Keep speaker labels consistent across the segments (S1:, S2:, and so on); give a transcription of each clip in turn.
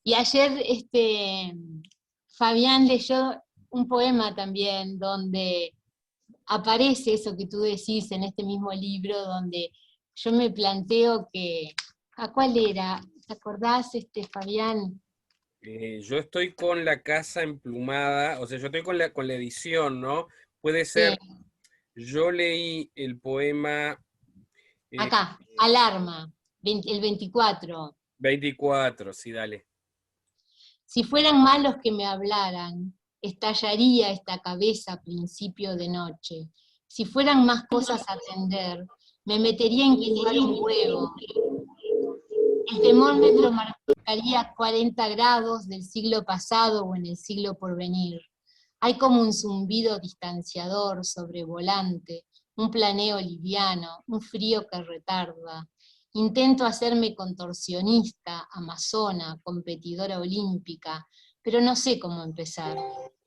S1: Y ayer Fabián leyó un poema también donde aparece eso que tú decís en este mismo libro, donde yo me planteo que, ¿a cuál era? ¿Te acordás, Fabián?
S2: Yo estoy con La Casa Emplumada, o sea, yo estoy con la edición, ¿no? Puede
S1: Sí,
S2: ser, yo leí el poema
S1: acá, Alarma, el 24.
S2: 24, sí, dale.
S1: Si fueran malos que me hablaran, estallaría esta cabeza a principio de noche. Si fueran más cosas a atender, me metería a incubar un huevo. El termómetro marcaría 40 grados del siglo pasado o en el siglo por venir. Hay como un zumbido distanciador, sobrevolante, un planeo liviano, un frío que retarda. Intento hacerme contorsionista, amazona, competidora olímpica, pero no sé cómo empezar.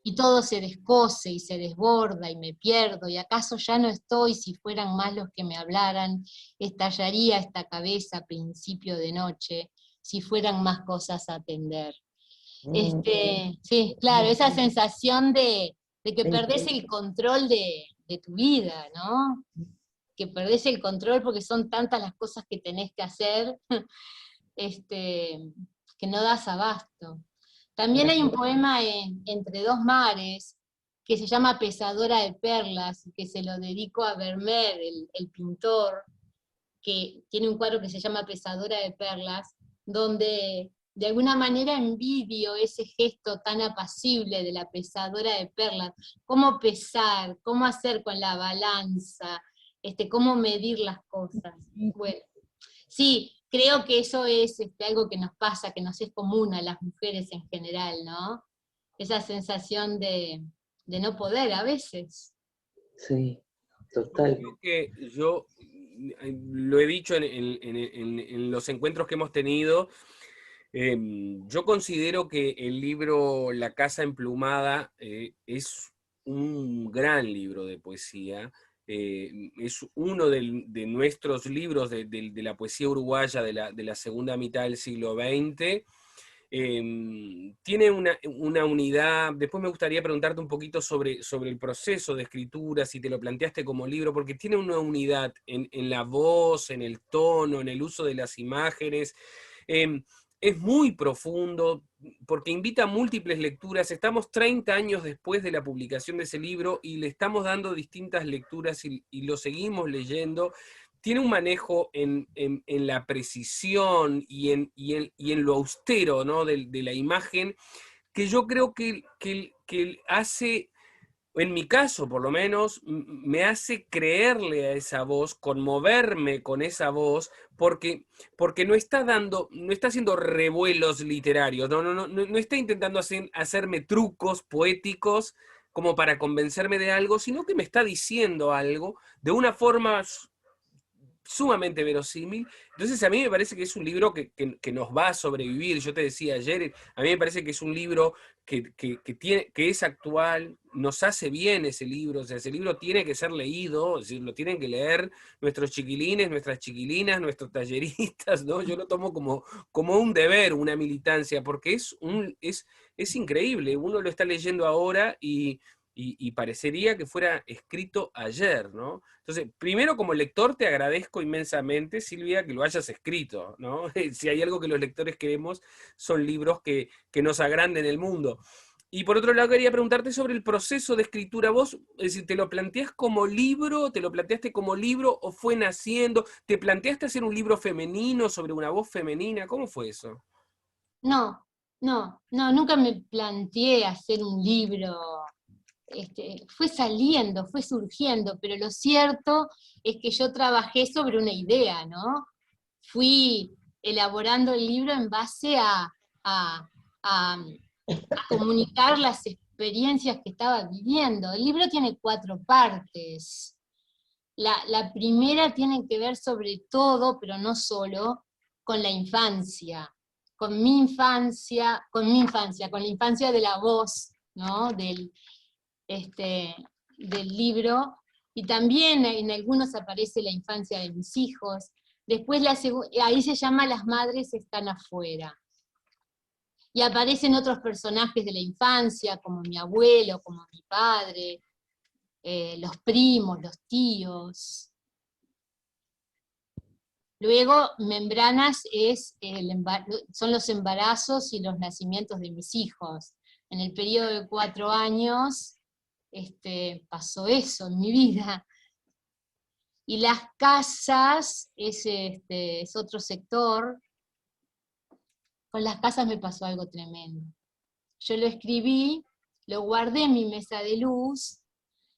S1: Y todo se descose y se desborda y me pierdo, y acaso ya no estoy, si fueran más los que me hablaran, estallaría esta cabeza a principio de noche, si fueran más cosas a atender. Sí, claro, esa sensación de que perdés el control de tu vida, ¿no? Que perdés el control porque son tantas las cosas que tenés que hacer, este, que no das abasto. También hay un poema Entre dos mares que se llama Pesadora de perlas, que se lo dedico a Vermeer, el pintor, que tiene un cuadro que se llama Pesadora de perlas, donde de alguna manera envidio ese gesto tan apacible de la pesadora de perlas, cómo pesar, cómo hacer con la balanza, cómo medir las cosas. Bueno, sí, creo que eso es algo que nos pasa, que nos es común a las mujeres en general, ¿no? Esa sensación de no poder a veces.
S3: Sí,
S2: Yo
S3: total.
S2: creo que yo lo he dicho en los encuentros que hemos tenido. Yo considero que el libro La Casa Emplumada es un gran libro de poesía. Es uno de nuestros libros de la poesía uruguaya de la segunda mitad del siglo XX. Tiene una unidad. Después me gustaría preguntarte un poquito sobre el proceso de escritura, si te lo planteaste como libro, porque tiene una unidad en la voz, en el tono, en el uso de las imágenes. Eh, es muy profundo porque invita a múltiples lecturas. Estamos 30 años después de la publicación de ese libro y le estamos dando distintas lecturas y lo seguimos leyendo. Tiene un manejo en la precisión y en lo austero, ¿no? de la imagen, que yo creo que hace, en mi caso por lo menos, me hace creerle a esa voz, conmoverme con esa voz, porque no está haciendo revuelos literarios, no está intentando hacerme trucos poéticos como para convencerme de algo, sino que me está diciendo algo de una forma sumamente verosímil. Entonces a mí me parece que es un libro que nos va a sobrevivir. Yo te decía ayer, a mí me parece que es un libro que es actual, nos hace bien ese libro, o sea, ese libro tiene que ser leído, es decir, lo tienen que leer nuestros chiquilines, nuestras chiquilinas, nuestros talleristas, ¿no? Yo lo tomo como un deber, una militancia, porque es increíble, uno lo está leyendo ahora y parecería que fuera escrito ayer, ¿no? Entonces, primero como lector te agradezco inmensamente, Silvia, que lo hayas escrito, ¿no? Si hay algo que los lectores queremos, son libros que nos agranden el mundo. Y por otro lado quería preguntarte sobre el proceso de escritura. Vos, es decir, ¿te lo planteás como libro? ¿Te lo planteaste como libro o fue naciendo? ¿Te planteaste hacer un libro femenino sobre una voz femenina? ¿Cómo fue eso?
S1: No, no, nunca me planteé hacer un libro. Fue saliendo, fue surgiendo, pero lo cierto es que yo trabajé sobre una idea, ¿no? Fui elaborando el libro en base a, a- a comunicar las experiencias que estaba viviendo. El libro tiene 4 partes. La primera tiene que ver sobre todo, pero no solo, con la infancia, con la infancia de la voz, ¿no? Este, del libro, y también en algunos aparece la infancia de mis hijos. Después ahí se llama Las madres están afuera. Y aparecen otros personajes de la infancia, como mi abuelo, como mi padre, los primos, los tíos. Luego, membranas son los embarazos y los nacimientos de mis hijos. En el periodo de 4 años pasó eso en mi vida. Y las casas es otro sector. Con las casas me pasó algo tremendo. Yo lo escribí, lo guardé en mi mesa de luz,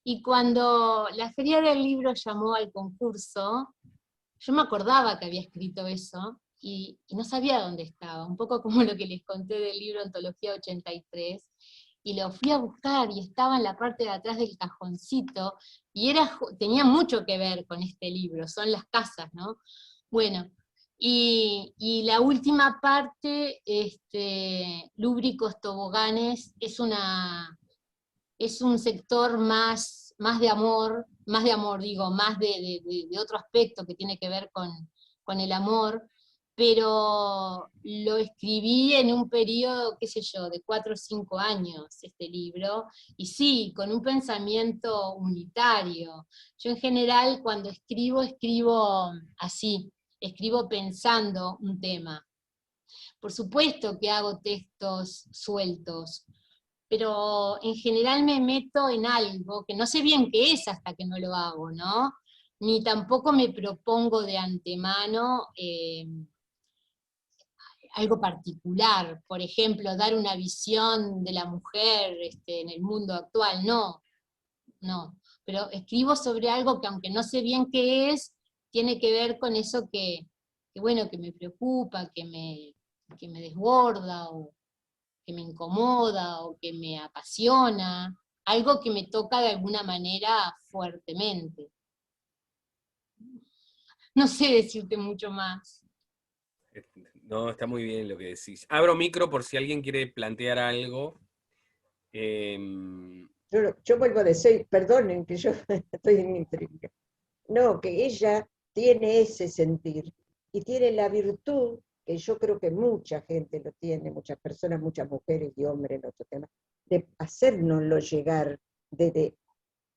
S1: y cuando la Feria del Libro llamó al concurso, yo me acordaba que había escrito eso, y no sabía dónde estaba, un poco como lo que les conté del libro Antología 83, y lo fui a buscar, y estaba en la parte de atrás del cajoncito, y tenía mucho que ver con este libro, son las casas, ¿no? Bueno, y la última parte, lúbricos toboganes, es un sector más de amor, digo, más de otro aspecto que tiene que ver con el amor, pero lo escribí en un periodo, qué sé yo, de 4 o 5 años, este libro, y sí, con un pensamiento unitario. Yo en general cuando escribo así, escribo pensando un tema. Por supuesto que hago textos sueltos, pero en general me meto en algo que no sé bien qué es hasta que no lo hago, ¿no? Ni tampoco me propongo de antemano algo particular, por ejemplo, dar una visión de la mujer en el mundo actual, no, pero escribo sobre algo que aunque no sé bien qué es, tiene que ver con eso bueno, que me preocupa, que me desborda, o que me incomoda, o que me apasiona, algo que me toca de alguna manera fuertemente. No sé decirte mucho más.
S2: No, está muy bien lo que decís. Abro micro por si alguien quiere plantear algo.
S3: Yo vuelvo a decir, perdonen que yo estoy en intriga. No, que ella tiene ese sentir y tiene la virtud, que yo creo que mucha gente lo tiene, muchas personas, muchas mujeres y hombres en otro tema, de hacérnoslo llegar desde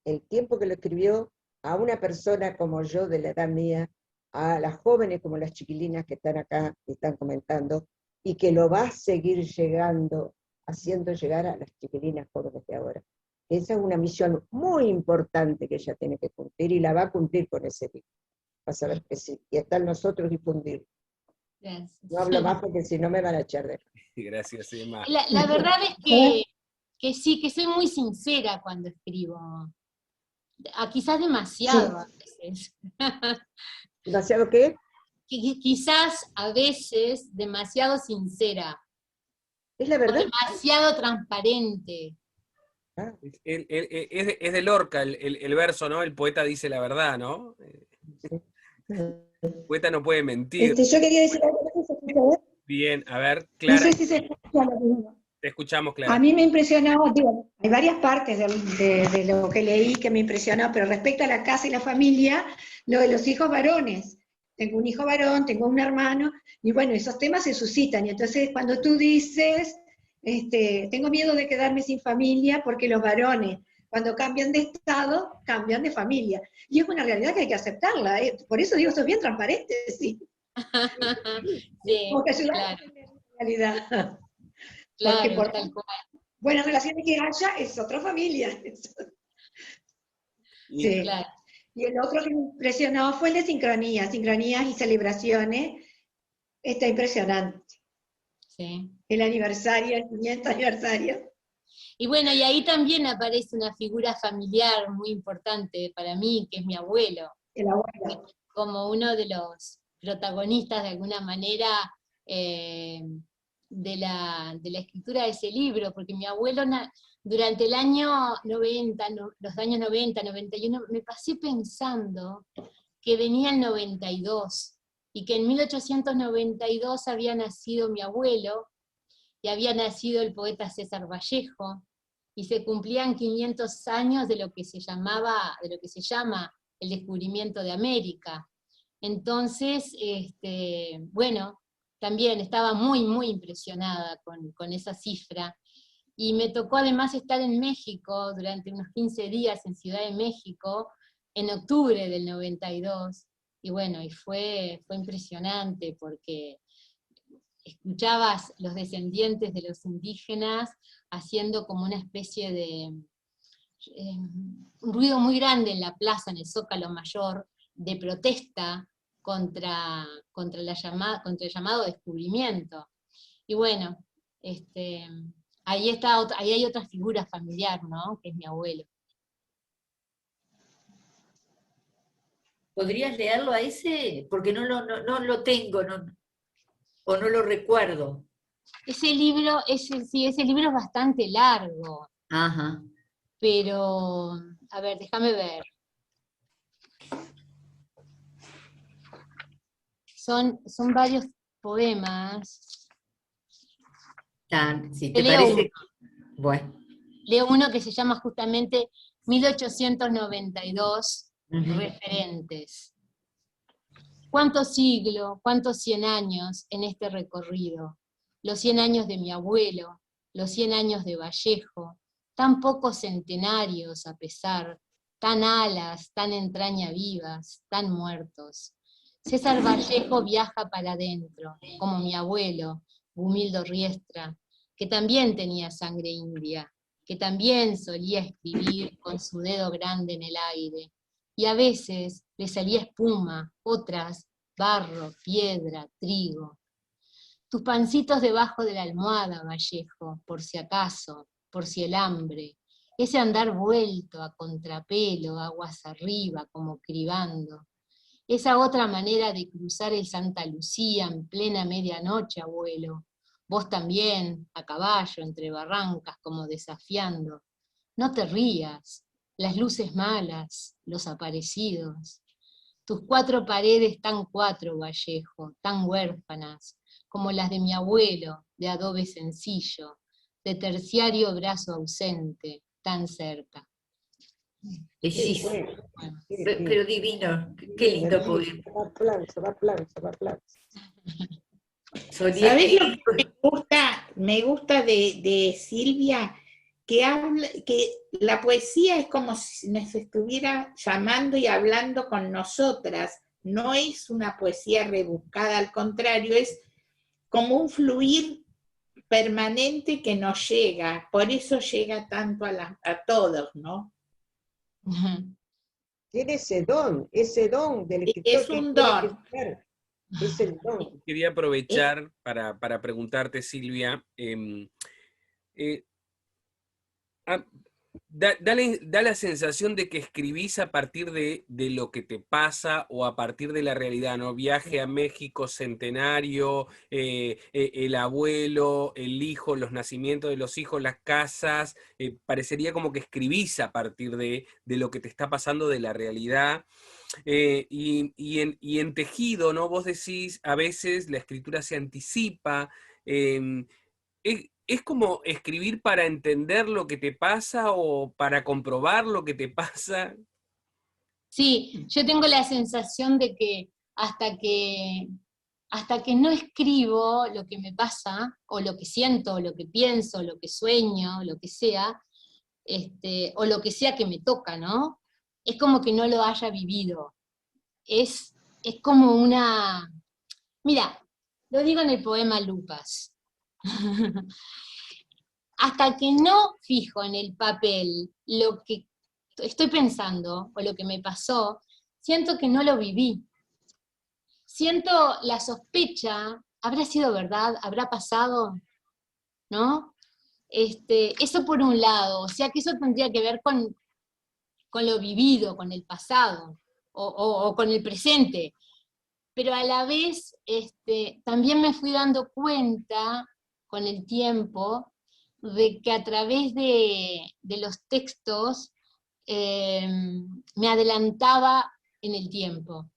S3: el tiempo que lo escribió a una persona como yo de la edad mía, a las jóvenes como las chiquilinas que están acá, que están comentando, y que lo va a seguir llegando, haciendo llegar a las chiquilinas jóvenes de ahora. Esa es una misión muy importante que ella tiene que cumplir, y la va a cumplir con ese libro. Vas a ver que sí, y está en nosotros difundir.
S1: Gracias.
S3: No hablo más porque si no me van a echar de...
S2: Gracias, Emma.
S1: La verdad es que sí, que soy muy sincera cuando escribo. Quizás demasiado a veces.
S3: ¿Demasiado qué?
S1: Quizás a veces demasiado sincera.
S3: ¿Es la
S1: O
S3: verdad?
S1: demasiado transparente.
S3: Ah,
S2: Es de Lorca el verso, ¿no? El poeta dice la verdad, ¿no?
S3: sí.
S2: El poeta no puede mentir.
S4: Yo quería decir algo, ¿no se escucha?
S2: Bien, a ver,
S4: No
S2: Clara,
S4: sé si se escucha lo que digo.
S2: te escuchamos,
S4: A
S2: Clara.
S4: mí me impresionó, digo, hay varias partes de lo que leí que me impresionó, pero respecto a la casa y la familia, lo de los hijos varones. Tengo un hijo varón, tengo un hermano, y bueno, esos temas se suscitan. Y entonces cuando tú dices, tengo miedo de quedarme sin familia porque los varones, cuando cambian de estado, cambian de familia. Y es una realidad que hay que aceptarla. Por eso digo, esto es bien transparente, sí.
S1: Sí,
S4: Como que ayudar a
S1: claro,
S4: entender la realidad. Porque
S1: claro,
S4: por
S1: tal cual.
S4: buenas relaciones que haya, es otra familia. Sí.
S1: Claro.
S4: Y el otro que me impresionó fue el de sincronías y celebraciones. Está impresionante.
S1: Sí.
S4: El aniversario, el 500 aniversario.
S1: Y bueno, y ahí también aparece una figura familiar muy importante para mí, que es mi abuelo,
S4: El abuelo.
S1: como uno de los protagonistas de alguna manera de la escritura de ese libro, porque mi abuelo durante el año 90, los años 90, 91, me pasé pensando que venía el 92, y que en 1892 había nacido mi abuelo, y había nacido el poeta César Vallejo, y se cumplían 500 años de lo que se llama el descubrimiento de América. Entonces, bueno, también estaba muy, muy impresionada con esa cifra. Y me tocó además estar en México durante unos 15 días en Ciudad de México, en octubre del 92. Y bueno, y fue impresionante porque escuchabas los descendientes de los indígenas haciendo como una especie de un ruido muy grande en la plaza, en el Zócalo Mayor, de protesta contra el llamado descubrimiento. Y bueno, ahí hay otra figura familiar, ¿no? Que es mi abuelo.
S5: ¿Podrías leerlo a ese? Porque no lo tengo, o no lo recuerdo.
S1: Ese libro es bastante largo,
S5: Ajá.
S1: pero, a ver, déjame ver. Son varios poemas.
S5: Si te parece. Bueno.
S1: Leo uno que se llama justamente 1892, Referentes. ¿Cuántos siglos, cuántos 100 años en este recorrido? Los 100 años de mi abuelo, los 100 años de Vallejo, tan pocos centenarios a pesar, tan alas, tan entraña vivas, tan muertos. César Vallejo viaja para adentro, como mi abuelo, Humildo Riestra, que también tenía sangre india, que también solía escribir con su dedo grande en el aire, y a veces le salía espuma, otras barro, piedra, trigo. Tus pancitos debajo de la almohada, Vallejo, por si acaso, por si el hambre, ese andar vuelto a contrapelo, aguas arriba, como cribando, esa otra manera de cruzar el Santa Lucía en plena medianoche, abuelo, vos también, a caballo, entre barrancas, como desafiando. No te rías, las luces malas, los aparecidos. Tus 4 paredes tan 4, Vallejo, tan huérfanas, como las de mi abuelo, de adobe sencillo, de terciario brazo ausente, tan cerca.
S5: Bellísimo. Pero divino, qué lindo poema.
S3: Aplauso.
S6: ¿Sabés lo que me gusta de Silvia? Que la poesía es como si nos estuviera llamando y hablando con nosotras. No es una poesía rebuscada, al contrario, es como un fluir permanente que nos llega. Por eso llega tanto a todos, ¿no?
S3: Tiene ese don del escritor.
S6: Es un don.
S3: Es el don.
S2: Quería aprovechar para preguntarte, Silvia, da la sensación de que escribís a partir de lo que te pasa o a partir de la realidad, ¿no? Viaje a México centenario, el abuelo, el hijo, los nacimientos de los hijos, las casas, parecería como que escribís a partir de lo que te está pasando de la realidad. Y en tejido, ¿no? Vos decís, a veces la escritura se anticipa. ¿Es como escribir para entender lo que te pasa o para comprobar lo que te pasa?
S1: Sí, yo tengo la sensación de que hasta que no escribo lo que me pasa, o lo que siento, o lo que pienso, lo que sueño, lo que sea, o lo que sea que me toca, ¿no? Es como que no lo haya vivido. Es como una... Mira, lo digo en el poema Lucas. Hasta que no fijo en el papel lo que estoy pensando o lo que me pasó, siento que no lo viví. Siento la sospecha, ¿habrá sido verdad? ¿Habrá pasado? ¿No? Eso por un lado, o sea que eso tendría que ver con lo vivido, con el pasado, o con el presente. Pero a la vez también me fui dando cuenta con el tiempo de que a través de los textos me adelantaba en el tiempo.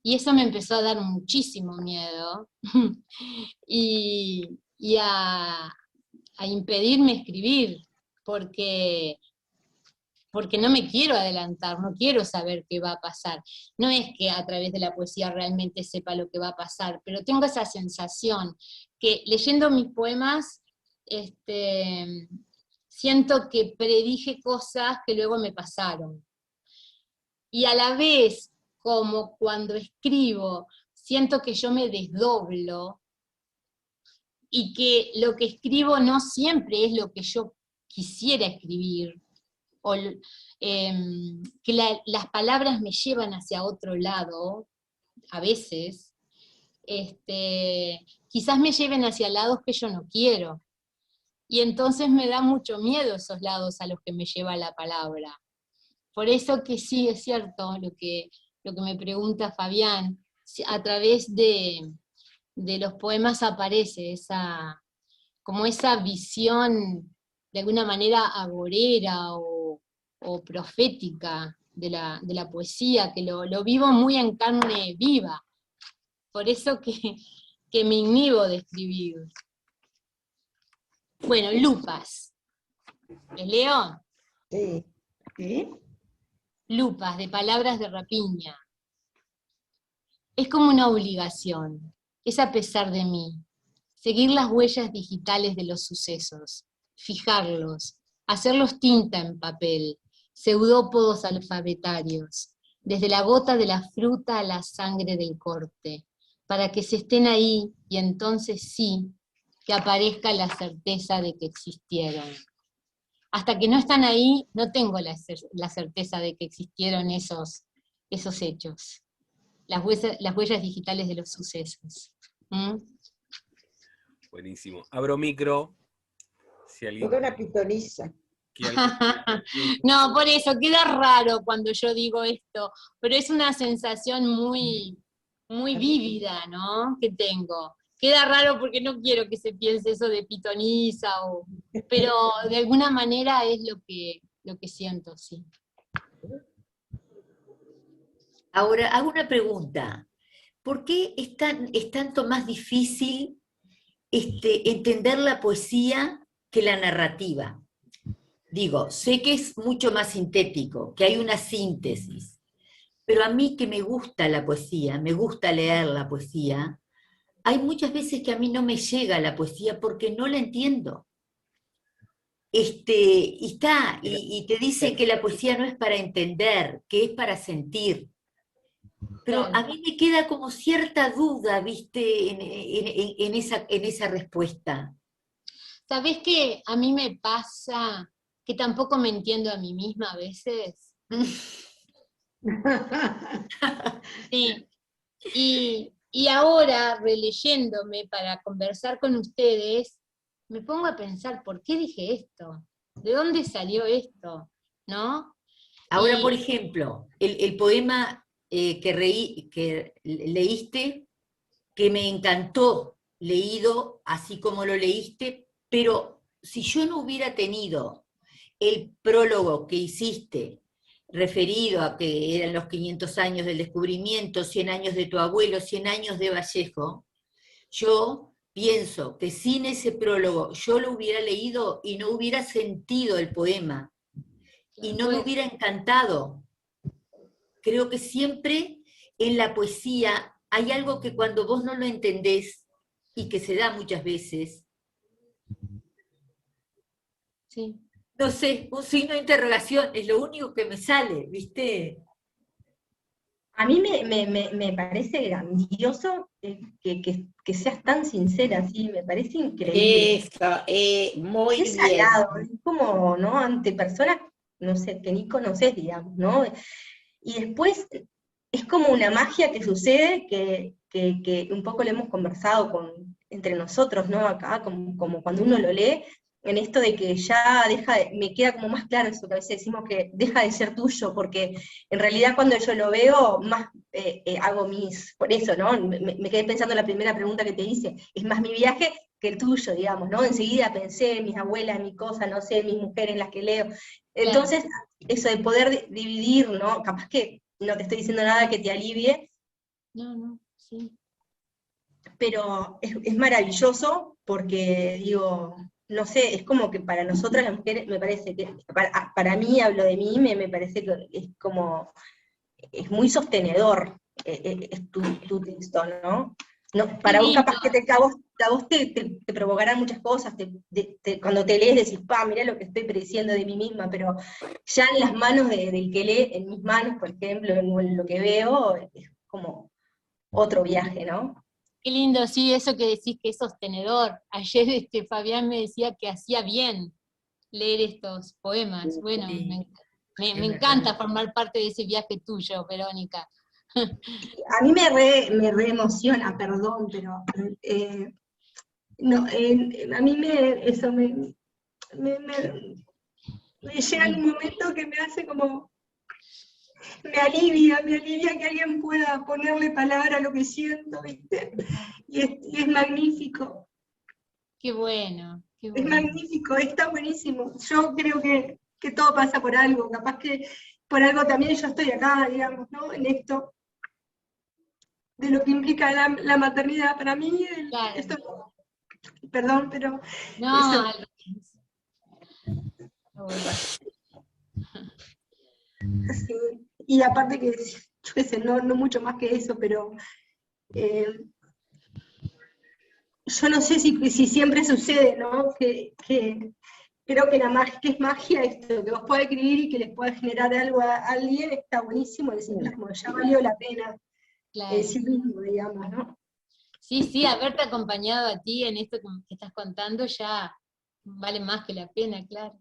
S1: Y eso me empezó a dar muchísimo miedo y a impedirme escribir, porque porque no me quiero adelantar, no quiero saber qué va a pasar. No es que a través de la poesía realmente sepa lo que va a pasar, pero tengo esa sensación que leyendo mis poemas, siento que predije cosas que luego me pasaron. Y a la vez, como cuando escribo, siento que yo me desdoblo, y que lo que escribo no siempre es lo que yo quisiera escribir, o que las palabras me llevan hacia otro lado, a veces, quizás me lleven hacia lados que yo no quiero, y entonces me da mucho miedo esos lados a los que me lleva la palabra. Por eso que sí, es cierto lo que me pregunta Fabián, a través de los poemas aparece como esa visión de alguna manera agorera o profética de la poesía, que lo vivo muy en carne viva. Por eso que me inhibo de escribir. Bueno, Lupas. ¿Les leo?
S3: Sí.
S4: ¿Sí?
S1: Lupas, de Palabras de Rapiña. Es como una obligación, es a pesar de mí, seguir las huellas digitales de los sucesos, fijarlos, hacerlos tinta en papel, pseudópodos alfabetarios, desde la gota de la fruta a la sangre del corte, para que se estén ahí y entonces sí, que aparezca la certeza de que existieron. Hasta que no están ahí, no tengo la certeza de que existieron esos hechos. Las huellas digitales de los sucesos. ¿Mm?
S2: Buenísimo. Abro micro. Si alguien...
S3: Toda una pitoniza.
S1: No, por eso, queda raro cuando yo digo esto, pero es una sensación muy, muy vívida, ¿no? Que tengo. Queda raro porque no quiero que se piense eso de pitoniza, pero de alguna manera es lo que siento, sí.
S5: Ahora, hago una pregunta. ¿Por qué es tanto más difícil entender la poesía que la narrativa? Digo, sé que es mucho más sintético, que hay una síntesis, pero a mí que me gusta la poesía, me gusta leer la poesía, hay muchas veces que a mí no me llega la poesía porque no la entiendo. Y te dicen que la poesía no es para entender, que es para sentir. Pero
S1: Claro.
S5: a mí me queda como cierta duda, ¿viste? En esa respuesta.
S1: ¿Sabés qué? A mí me pasa que tampoco me entiendo a mí misma a veces. Sí. Y ahora, releyéndome para conversar con ustedes, me pongo a pensar, ¿por qué dije esto? ¿De dónde salió esto? ¿No?
S5: Ahora,
S1: Y-
S5: por ejemplo, el poema que leíste, que me encantó, leído así como lo leíste, pero si yo no hubiera tenido el prólogo que hiciste, referido a que eran los 500 años del descubrimiento, 100 años de tu abuelo, 100 años de Vallejo, yo pienso que sin ese prólogo yo lo hubiera leído y no hubiera sentido el poema, y no me hubiera encantado. Creo que siempre en la poesía hay algo que cuando vos no lo entendés, y que se da muchas veces,
S1: sí.
S5: no sé, un signo de interrogación es lo único que me sale, ¿viste?
S7: A mí me parece grandioso que seas tan sincera, sí, me parece increíble.
S6: Eso, muy
S7: Es
S6: bien.
S7: sagrado, es como, ¿no? Ante personas, no sé, que ni conoces, digamos, ¿no? Y después es como una magia que sucede que un poco lo hemos conversado entre nosotros, ¿no? Acá, como cuando uno lo lee, en esto de que ya me queda como más claro eso que a veces decimos que deja de ser tuyo, porque en realidad cuando yo lo veo, más hago por eso, ¿no? Me quedé pensando en la primera pregunta que te hice, es más mi viaje que el tuyo, digamos, ¿no? Enseguida pensé en mis abuelas, en mi cosa, no sé, mis mujeres, las que leo. Entonces, eso de poder dividir, ¿no? Capaz que no te estoy diciendo nada que te alivie,
S1: No, sí.
S7: pero es maravilloso porque, digo, no sé, es como que para nosotras las mujeres, me parece que, para mí, hablo de mí, me parece que es como, es muy sostenedor es tu texto, ¿no? No,
S1: Qué
S7: para vos
S1: lindo.
S7: capaz que a vos te provocarán muchas cosas, cuando te lees decís, mirá lo que estoy prediciendo de mí misma, pero ya en las manos del que lee, en mis manos, por ejemplo, en lo que veo, es como otro viaje, ¿no?
S1: Qué lindo, sí, eso que decís que es sostenedor. Ayer Fabián me decía que hacía bien leer estos poemas. Bueno,
S5: Sí.
S1: me encanta formar parte de ese viaje tuyo, Verónica.
S7: A mí me re emociona, perdón, pero no, a mí eso me llega en un momento que me hace como, me alivia que alguien pueda ponerle palabra a lo que siento, ¿viste? Y es magnífico,
S1: Qué bueno, qué
S7: es
S1: bueno.
S7: magnífico, está buenísimo. Yo creo que todo pasa por algo, capaz que por algo también yo estoy acá, digamos, ¿no? En esto, de lo que implica la maternidad para mí,
S1: Claro.
S7: esto, perdón, pero
S1: No,
S7: eso.
S1: bueno.
S7: Sí, y aparte que, yo qué sé, no mucho más que eso, pero yo no sé si siempre sucede, ¿no? Que creo que que es magia esto, que vos podés escribir y que les pueda generar algo a alguien, está buenísimo, es como ya valió la pena
S1: Claro.
S7: sí mismo, digamos, ¿no?
S1: Sí, sí, haberte acompañado a ti en esto que estás contando ya vale más que la pena, claro.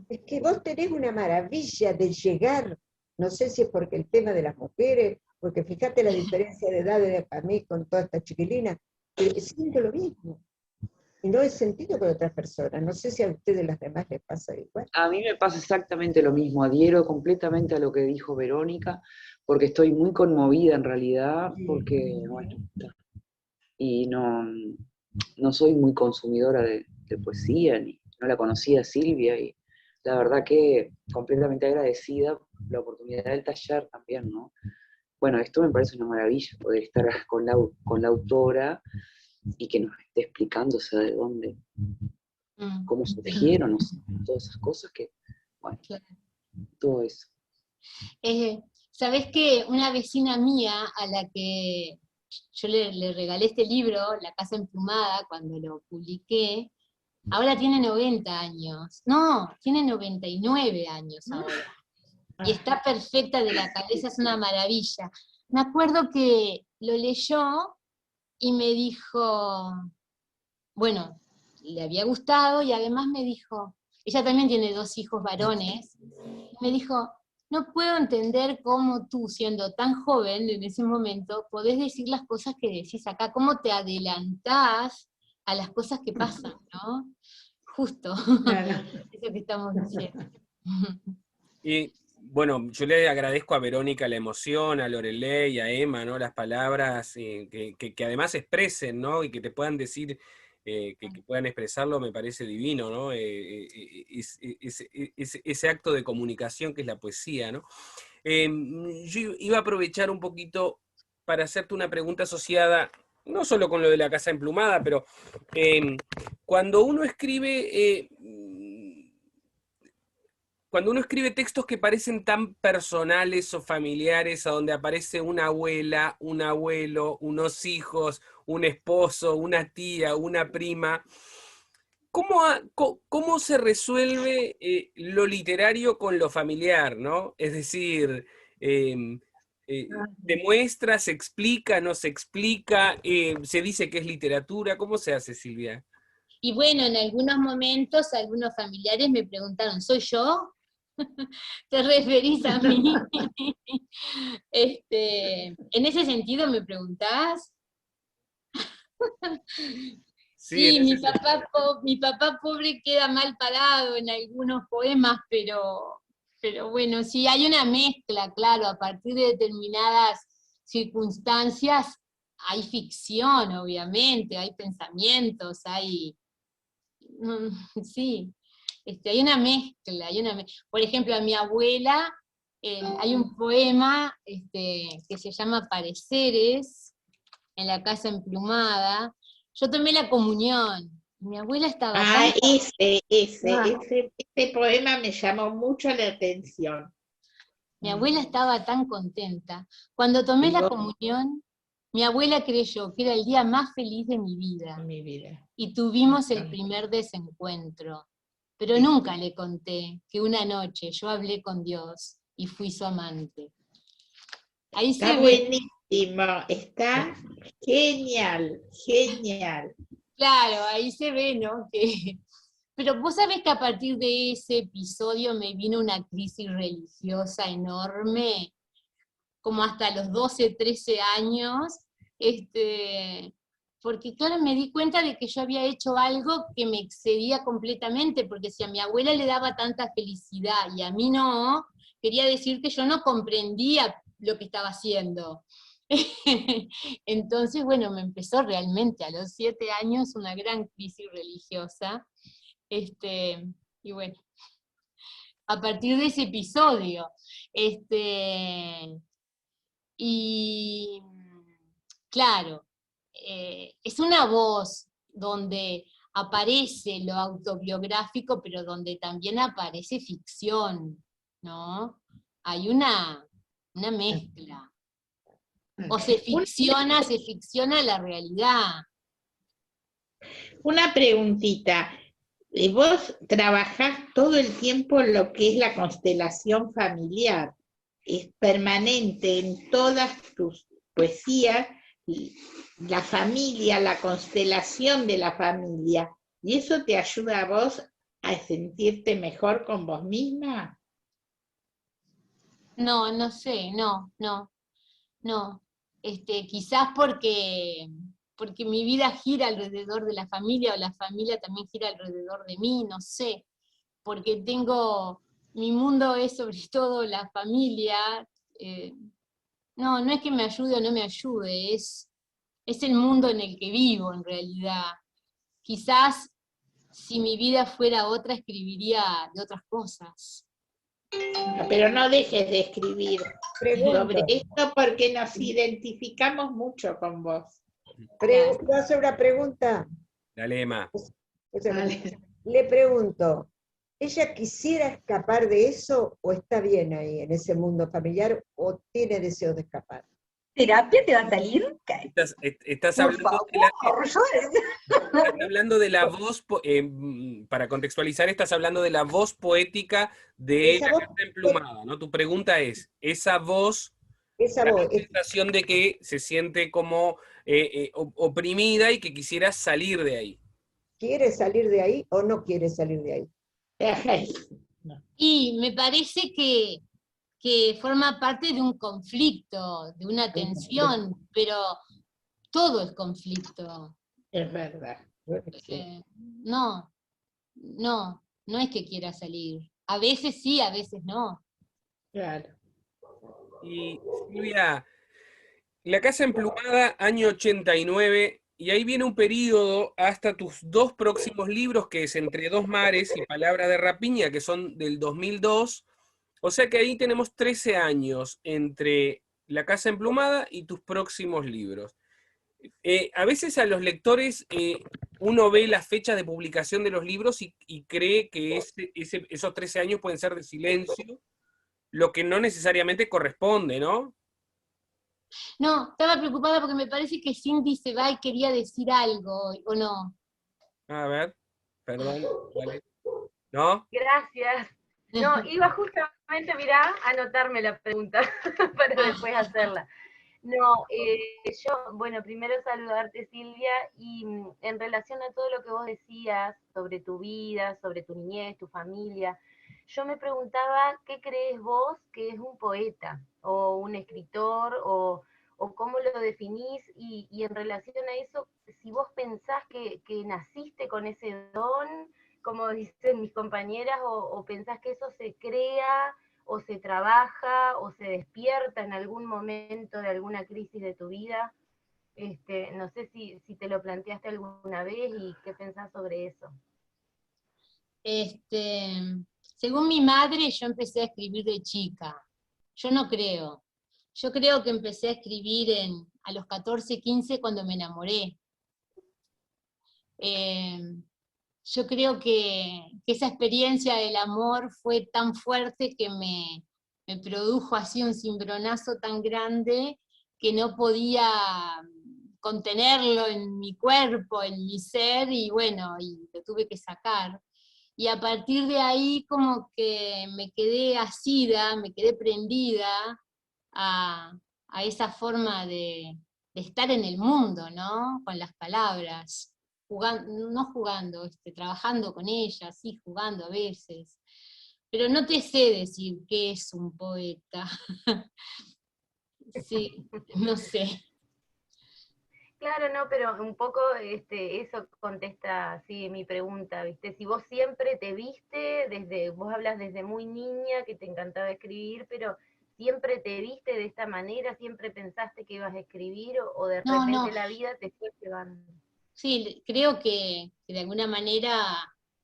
S3: Es que vos tenés una maravilla de llegar, no sé si es porque el tema de las mujeres, porque fíjate la diferencia de edad para mí con toda esta chiquilina, pero siento lo mismo. Y no he sentido con otras personas. No sé si a ustedes las demás les pasa igual.
S8: A mí me pasa exactamente lo mismo, adhiero completamente a lo que dijo Verónica, porque estoy muy conmovida en realidad, porque, bueno, y no soy muy consumidora de poesía, ni no la conocía a Silvia, y la verdad que completamente agradecida la oportunidad del taller también, ¿no? Bueno, esto me parece una maravilla, poder estar con la autora y que nos esté explicando, o sea, de dónde, cómo surgieron, no sé, todas esas cosas que, bueno,
S1: Claro.
S8: todo eso.
S1: ¿Sabés qué? Una vecina mía a la que yo le regalé este libro, La Casa Emplumada, cuando lo publiqué, ahora tiene 90 años. No, tiene 99 años ahora. Y está perfecta de la cabeza, es una maravilla. Me acuerdo que lo leyó y me dijo, bueno, le había gustado y además me dijo, ella también tiene 2 hijos varones, me dijo, no puedo entender cómo tú, siendo tan joven en ese momento, podés decir las cosas que decís acá, cómo te adelantás a las cosas que pasan, ¿no? Justo,
S4: Claro.
S1: eso que estamos diciendo.
S2: Y bueno, yo le agradezco a Verónica la emoción, a Lorelei, a Emma, ¿no? Las palabras que además expresen, ¿no? Y que te puedan decir, que puedan expresarlo, me parece divino, ¿no? Ese acto de comunicación que es la poesía, ¿no? Yo iba a aprovechar un poquito para hacerte una pregunta asociada, no solo con lo de la casa emplumada, pero cuando uno escribe... cuando uno escribe textos que parecen tan personales o familiares, a donde aparece una abuela, un abuelo, unos hijos, un esposo, una tía, una prima, ¿cómo se resuelve lo literario con lo familiar, ¿no? Es decir, ¿se muestra, se explica, no se explica, se dice que es literatura? ¿Cómo se hace, Silvia?
S1: Y bueno, en algunos momentos algunos familiares me preguntaron, ¿soy yo? ¿Te referís a mí? En ese sentido me preguntás.
S2: Sí,
S1: Sí, mi papá pobre queda mal parado en algunos poemas, pero bueno, sí, hay una mezcla, claro, a partir de determinadas circunstancias hay ficción, obviamente, hay pensamientos, sí, hay una mezcla, por ejemplo, a mi abuela hay un poema que se llama Pareceres, en la casa emplumada. Yo tomé la comunión, Mi abuela estaba
S6: Ah,
S1: tan...
S6: ese poema me llamó mucho la atención.
S1: Mi abuela estaba tan contenta. Cuando tomé
S6: Y
S1: la
S6: vos,
S1: comunión, mi abuela creyó que era el día más feliz de mi vida.
S6: en mi vida.
S1: Y tuvimos el primer desencuentro. Pero
S6: Sí.
S1: nunca le conté que una noche yo hablé con Dios y fui su amante. Ahí
S6: Está
S1: se ve,
S6: buenísimo, está genial, genial.
S1: claro, ahí se ve, ¿no? Pero vos sabés que a partir de ese episodio me vino una crisis religiosa enorme, como hasta los 12, 13 años, porque claro, me di cuenta de que yo había hecho algo que me excedía completamente, porque si a mi abuela le daba tanta felicidad y a mí no, quería decir que yo no comprendía lo que estaba haciendo. Entonces, bueno, me empezó realmente a los 7 años una gran crisis religiosa, y bueno, a partir de ese episodio, y claro, es una voz donde aparece lo autobiográfico, pero donde también aparece ficción, ¿no? Hay una mezcla. O se ficciona la realidad.
S6: Una preguntita. Vos trabajás todo el tiempo en lo que es la constelación familiar. Es permanente en todas tus poesías, la familia, la constelación de la familia. ¿Y eso te ayuda a vos a sentirte mejor con vos misma?
S1: No, no sé, no. Quizás porque mi vida gira alrededor de la familia, o la familia también gira alrededor de mí, no sé. Porque mi mundo es sobre todo la familia. No es que me ayude o no me ayude, es el mundo en el que vivo en realidad. Quizás si mi vida fuera otra, escribiría de otras cosas.
S6: Pero no dejes de escribir
S3: Pregunto,
S6: sobre esto porque nos identificamos mucho con vos.
S3: ¿puedo hacer una pregunta?
S2: Dale, Emma.
S3: Le pregunto, ¿ella quisiera escapar de eso o está bien ahí, en ese mundo familiar, o tiene deseo de escapar?
S7: ¿Terapia te va a salir?
S2: Estás
S7: Por
S2: hablando
S7: favor,
S2: estás hablando de la voz, para contextualizar, estás hablando de la voz poética de
S3: Esa
S2: La
S3: voz,
S2: Casa Emplumada, ¿no? Tu pregunta es, esa voz,
S3: esa
S2: da
S3: voz,
S2: la sensación de que se siente como oprimida y que quisiera salir de ahí.
S3: ¿quiere salir de ahí o no quiere salir de ahí?
S1: Y me parece que forma parte de un conflicto, de una tensión, pero todo es conflicto.
S6: Es verdad.
S1: No es que quiera salir. A veces sí, a veces no.
S6: Claro.
S2: Y Silvia, La Casa Emplumada, año 89, y ahí viene un periodo hasta tus dos próximos libros, que es Entre dos mares y Palabra de Rapiña, que son del 2002. O sea que ahí tenemos 13 años entre La Casa Emplumada y tus próximos libros. A veces a los lectores uno ve las fechas de publicación de los libros y cree que esos 13 años pueden ser de silencio, lo que no necesariamente corresponde, ¿no?
S1: No, estaba preocupada porque me parece que Cindy se va y quería decir algo, ¿o no?
S2: A ver, perdón, vale. ¿No?
S9: Gracias. No, iba justamente, mirá, a anotarme la pregunta para después hacerla. No, yo, bueno, primero saludarte, Silvia, y en relación a todo lo que vos decías sobre tu vida, sobre tu niñez, tu familia, yo me preguntaba, ¿qué crees vos que es un poeta o un escritor o cómo lo definís? Y en relación a eso, si vos pensás que naciste con ese don, como dicen mis compañeras, o pensás que eso se crea o se trabaja o se despierta en algún momento de alguna crisis de tu vida. No sé si te lo planteaste alguna vez y qué pensás sobre eso.
S1: Según mi madre, yo empecé a escribir de chica. Yo no creo. Yo creo que empecé a escribir a los 14, 15 cuando me enamoré. yo creo que esa experiencia del amor fue tan fuerte que me produjo así un cimbronazo tan grande que no podía contenerlo en mi cuerpo, en mi ser, y bueno, y lo tuve que sacar. Y a partir de ahí como que me quedé asida, me quedé prendida a esa forma de estar en el mundo, ¿no? Con las palabras, no jugando, trabajando con ellas, sí, jugando a veces. Pero no te sé decir qué es un poeta. Sí, no sé.
S9: Claro, no, pero un poco eso contesta sí, mi pregunta, ¿viste? Si vos siempre te viste, vos hablas desde muy niña, que te encantaba escribir, pero ¿siempre te viste de esta manera? ¿Siempre pensaste que ibas a escribir o de
S1: No,
S9: repente la vida te fue llevando?
S1: Sí, creo que de alguna manera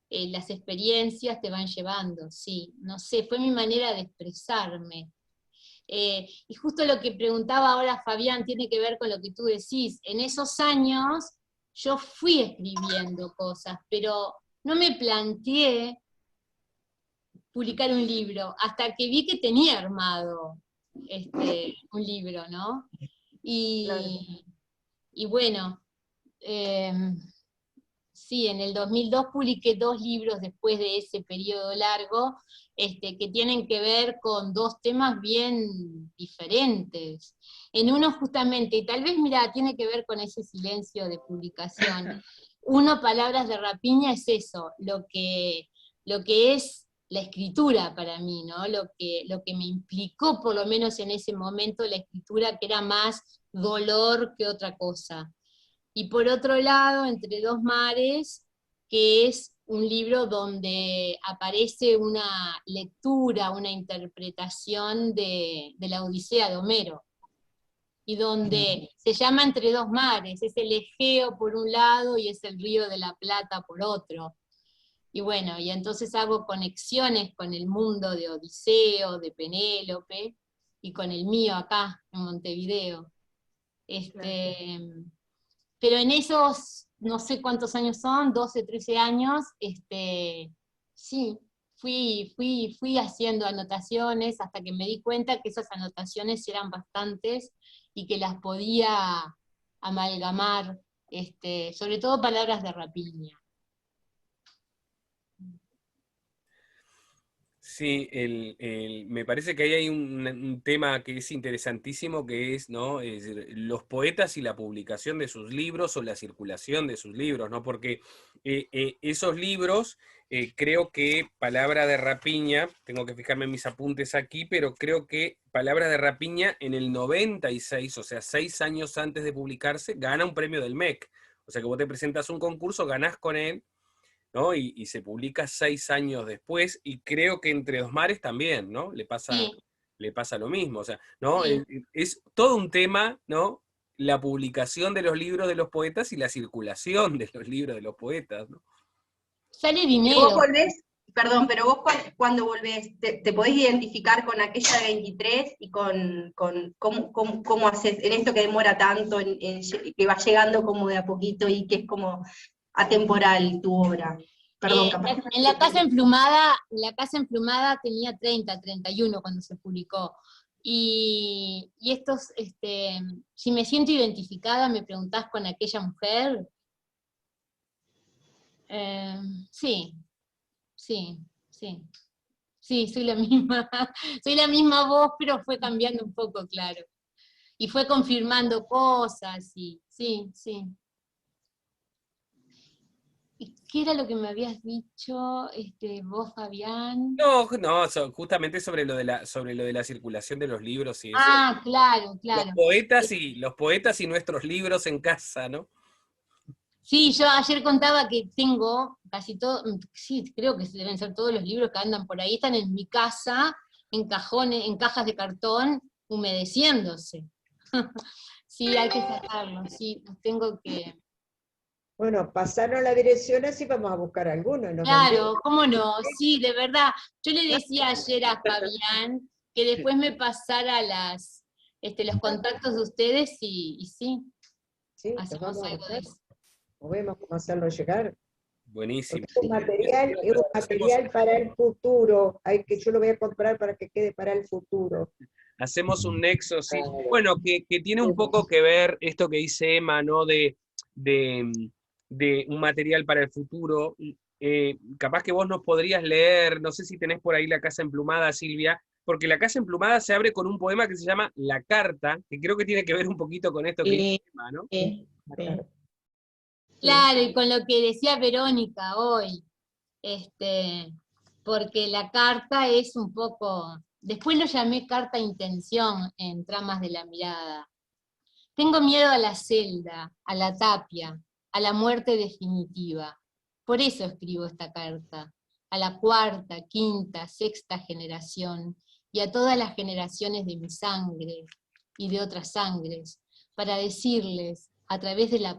S1: las experiencias te van llevando, sí. No sé, fue mi manera de expresarme. Y justo lo que preguntaba ahora Fabián tiene que ver con lo que tú decís. En esos años yo fui escribiendo cosas, pero no me planteé publicar un libro hasta que vi que tenía armado un libro, ¿no? Y bueno, sí, en el 2002 publiqué 2 libros después de ese periodo largo, que tienen que ver con 2 temas bien diferentes. En uno justamente, y tal vez, mira, tiene que ver con ese silencio de publicación. Uno, Palabras de Rapiña, es eso, lo que es la escritura para mí, ¿no? Lo que me implicó, por lo menos en ese momento, la escritura, que era más dolor que otra cosa. Y por otro lado, Entre dos mares, que es un libro donde aparece una lectura, una interpretación de la Odisea de Homero, y donde se llama Entre dos mares, es el Egeo por un lado y es el Río de la Plata por otro. Y bueno, y entonces hago conexiones con el mundo de Odiseo, de Penélope, y con el mío acá, en Montevideo. Pero en esos, no sé cuántos años son, 12, 13 años, sí, fui haciendo anotaciones hasta que me di cuenta que esas anotaciones eran bastantes y que las podía amalgamar, sobre todo Palabras de Rapiña.
S2: Sí, me parece que ahí hay un tema que es interesantísimo, que es, ¿no? Es decir, los poetas y la publicación de sus libros o la circulación de sus libros, ¿no? Porque esos libros, creo que Palabra de Rapiña, tengo que fijarme en mis apuntes aquí, pero creo que Palabra de Rapiña en el 96, o sea, 6 años antes de publicarse, gana un premio del MEC. O sea que vos te presentas un concurso, ganás con él, ¿no? Y se publica 6 años después, y creo que Entre dos mares también, ¿no? Le pasa lo mismo, o sea, ¿no?
S1: Sí.
S2: Es todo un tema, ¿no? La publicación de los libros de los poetas y la circulación de los libros de los poetas, ¿no?
S1: Sale
S7: Vos
S1: dinero.
S7: volvés, perdón, pero vos cuando volvés, ¿te podés identificar con aquella de 23 y con cómo haces en esto que demora tanto, que va llegando como de a poquito y que es como atemporal tu obra? Perdón, capaz.
S1: En La Casa Emplumada tenía 30, 31 cuando se publicó. Y estos, si me siento identificada, me preguntás con aquella mujer. Sí, sí, sí. Sí, soy la misma. Soy la misma voz, pero fue cambiando un poco, claro. Y fue confirmando cosas, y sí, sí. ¿Y qué era lo que me habías dicho, vos, Fabián?
S2: No, justamente sobre lo de la circulación de los libros y eso.
S1: Ah, claro, claro.
S2: Los poetas y nuestros libros en casa, ¿no?
S1: Sí, yo ayer contaba que tengo casi todo, sí, creo que deben ser todos los libros que andan por ahí, están en mi casa, en cajones, en cajas de cartón, humedeciéndose. Sí, hay que sacarlos, sí, tengo que...
S3: Bueno, pasarnos la dirección así vamos a buscar alguno. ¿No?
S1: Claro, cómo no, sí, de verdad. Yo le decía ayer a Fabián que después me pasara los contactos de ustedes y sí,
S3: Sí,
S1: hacemos algo de eso.
S3: o vemos cómo hacerlo llegar.
S2: Buenísimo.
S3: Es un material para el futuro, yo lo voy a comprar para que quede para el futuro.
S2: Hacemos un nexo, sí. Bueno, que tiene un poco que ver esto que dice Emma, ¿no? De un material para el futuro. Capaz que vos nos podrías leer, no sé si tenés por ahí La Casa Emplumada, Silvia, porque La Casa Emplumada se abre con un poema que se llama La Carta, que creo que tiene que ver un poquito con esto que dice Emma, ¿no?
S1: Claro, y con lo que decía Verónica hoy, porque la carta es un poco, después lo llamé carta intención en Tramas de la Mirada. Tengo miedo a la celda, a la tapia, a la muerte definitiva. Por eso escribo esta carta, a la cuarta, quinta, sexta generación, y a todas las generaciones de mi sangre y de otras sangres, para decirles, a través de las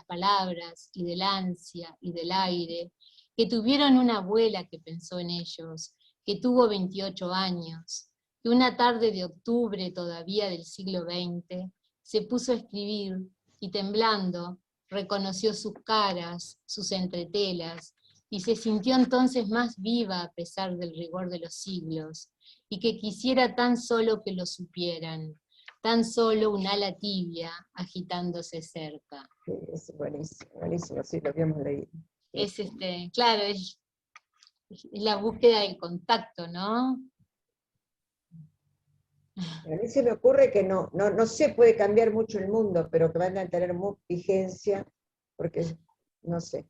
S1: palabras y del ansia y del aire, que tuvieron una abuela que pensó en ellos, que tuvo 28 años, que una tarde de octubre todavía del siglo XX se puso a escribir y temblando reconoció sus caras, sus entretelas, y se sintió entonces más viva a pesar del rigor de los siglos, y que quisiera tan solo que lo supieran, tan solo un ala tibia agitándose cerca.
S3: Sí, es buenísimo, buenísimo, sí, lo habíamos leído.
S1: Es claro, es la búsqueda del contacto, ¿no?
S3: A mí se me ocurre que no se puede cambiar mucho el mundo, pero que van a tener mucha vigencia, porque no sé.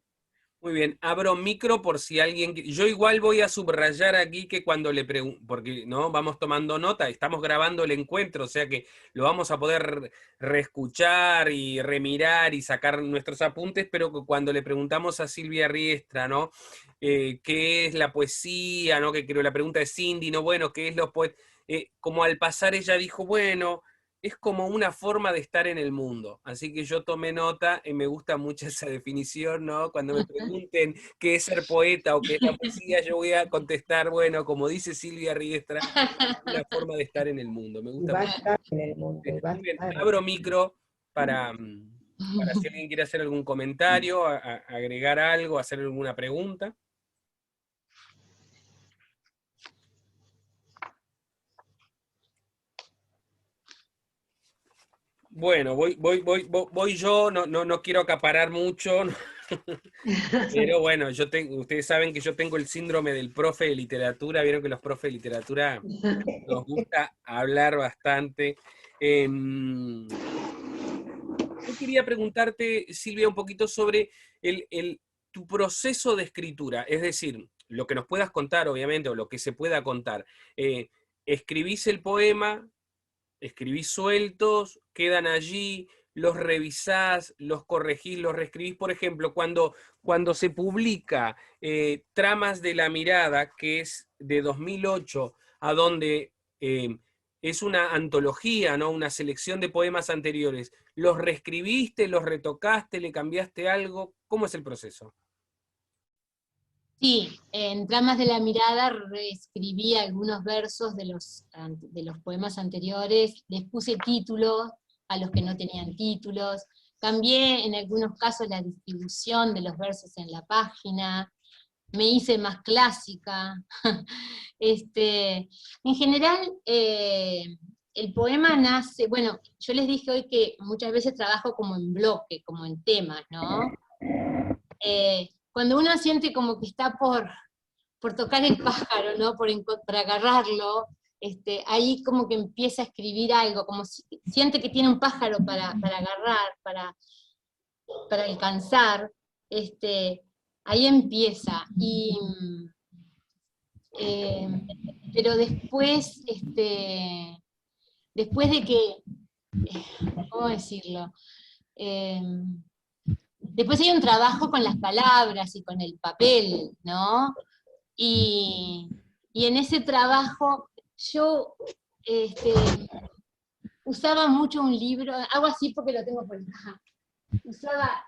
S2: Muy bien, abro micro por si alguien... Yo igual voy a subrayar aquí que cuando le pregunto, porque no vamos tomando nota, estamos grabando el encuentro, o sea que lo vamos a poder reescuchar y remirar y sacar nuestros apuntes, pero que cuando le preguntamos a Silvia Riestra, ¿no? ¿Qué es la poesía? ¿No? Que creo la pregunta de Cindy, ¿no? Bueno, ¿qué es los poetas? Como al pasar ella dijo, bueno, es como una forma de estar en el mundo. Así que yo tomé nota y me gusta mucho esa definición, ¿no? Cuando me pregunten qué es ser poeta o qué es la poesía, yo voy a contestar, bueno, como dice Silvia Riestra, una forma de estar en el mundo. Me gusta
S3: Va a
S2: mucho.
S3: estar en el mundo.
S2: Muy bien, abro micro para si alguien quiere hacer algún comentario, agregar algo, hacer alguna pregunta. Bueno, voy yo, no quiero acaparar mucho, pero bueno, ustedes saben que yo tengo el síndrome del profe de literatura, vieron que los profes de literatura nos gusta hablar bastante. Yo quería preguntarte, Silvia, un poquito sobre tu proceso de escritura, es decir, lo que nos puedas contar, obviamente, o lo que se pueda contar. Escribís el poema, escribís sueltos, quedan allí, los revisás, los corregís, los reescribís. Por ejemplo, cuando se publica Tramas de la Mirada, que es de 2008, a donde es una antología, ¿no? Una selección de poemas anteriores, ¿los reescribiste, los retocaste, le cambiaste algo? ¿Cómo es el proceso?
S1: Sí, en Tramas de la Mirada reescribí algunos versos de los poemas anteriores, les puse títulos a los que no tenían títulos, cambié en algunos casos la distribución de los versos en la página, me hice más clásica. En general, el poema nace, bueno, yo les dije hoy que muchas veces trabajo como en bloque, como en temas, ¿no? Cuando uno siente como que está por tocar el pájaro, ¿no? por agarrarlo, ahí como que empieza a escribir algo, como siente que tiene un pájaro para agarrar, para alcanzar, ahí empieza. Pero después, después de que, ¿cómo decirlo? Después hay un trabajo con las palabras y con el papel, ¿no? Y en ese trabajo yo usaba mucho un libro, hago así porque lo tengo por acá. Usaba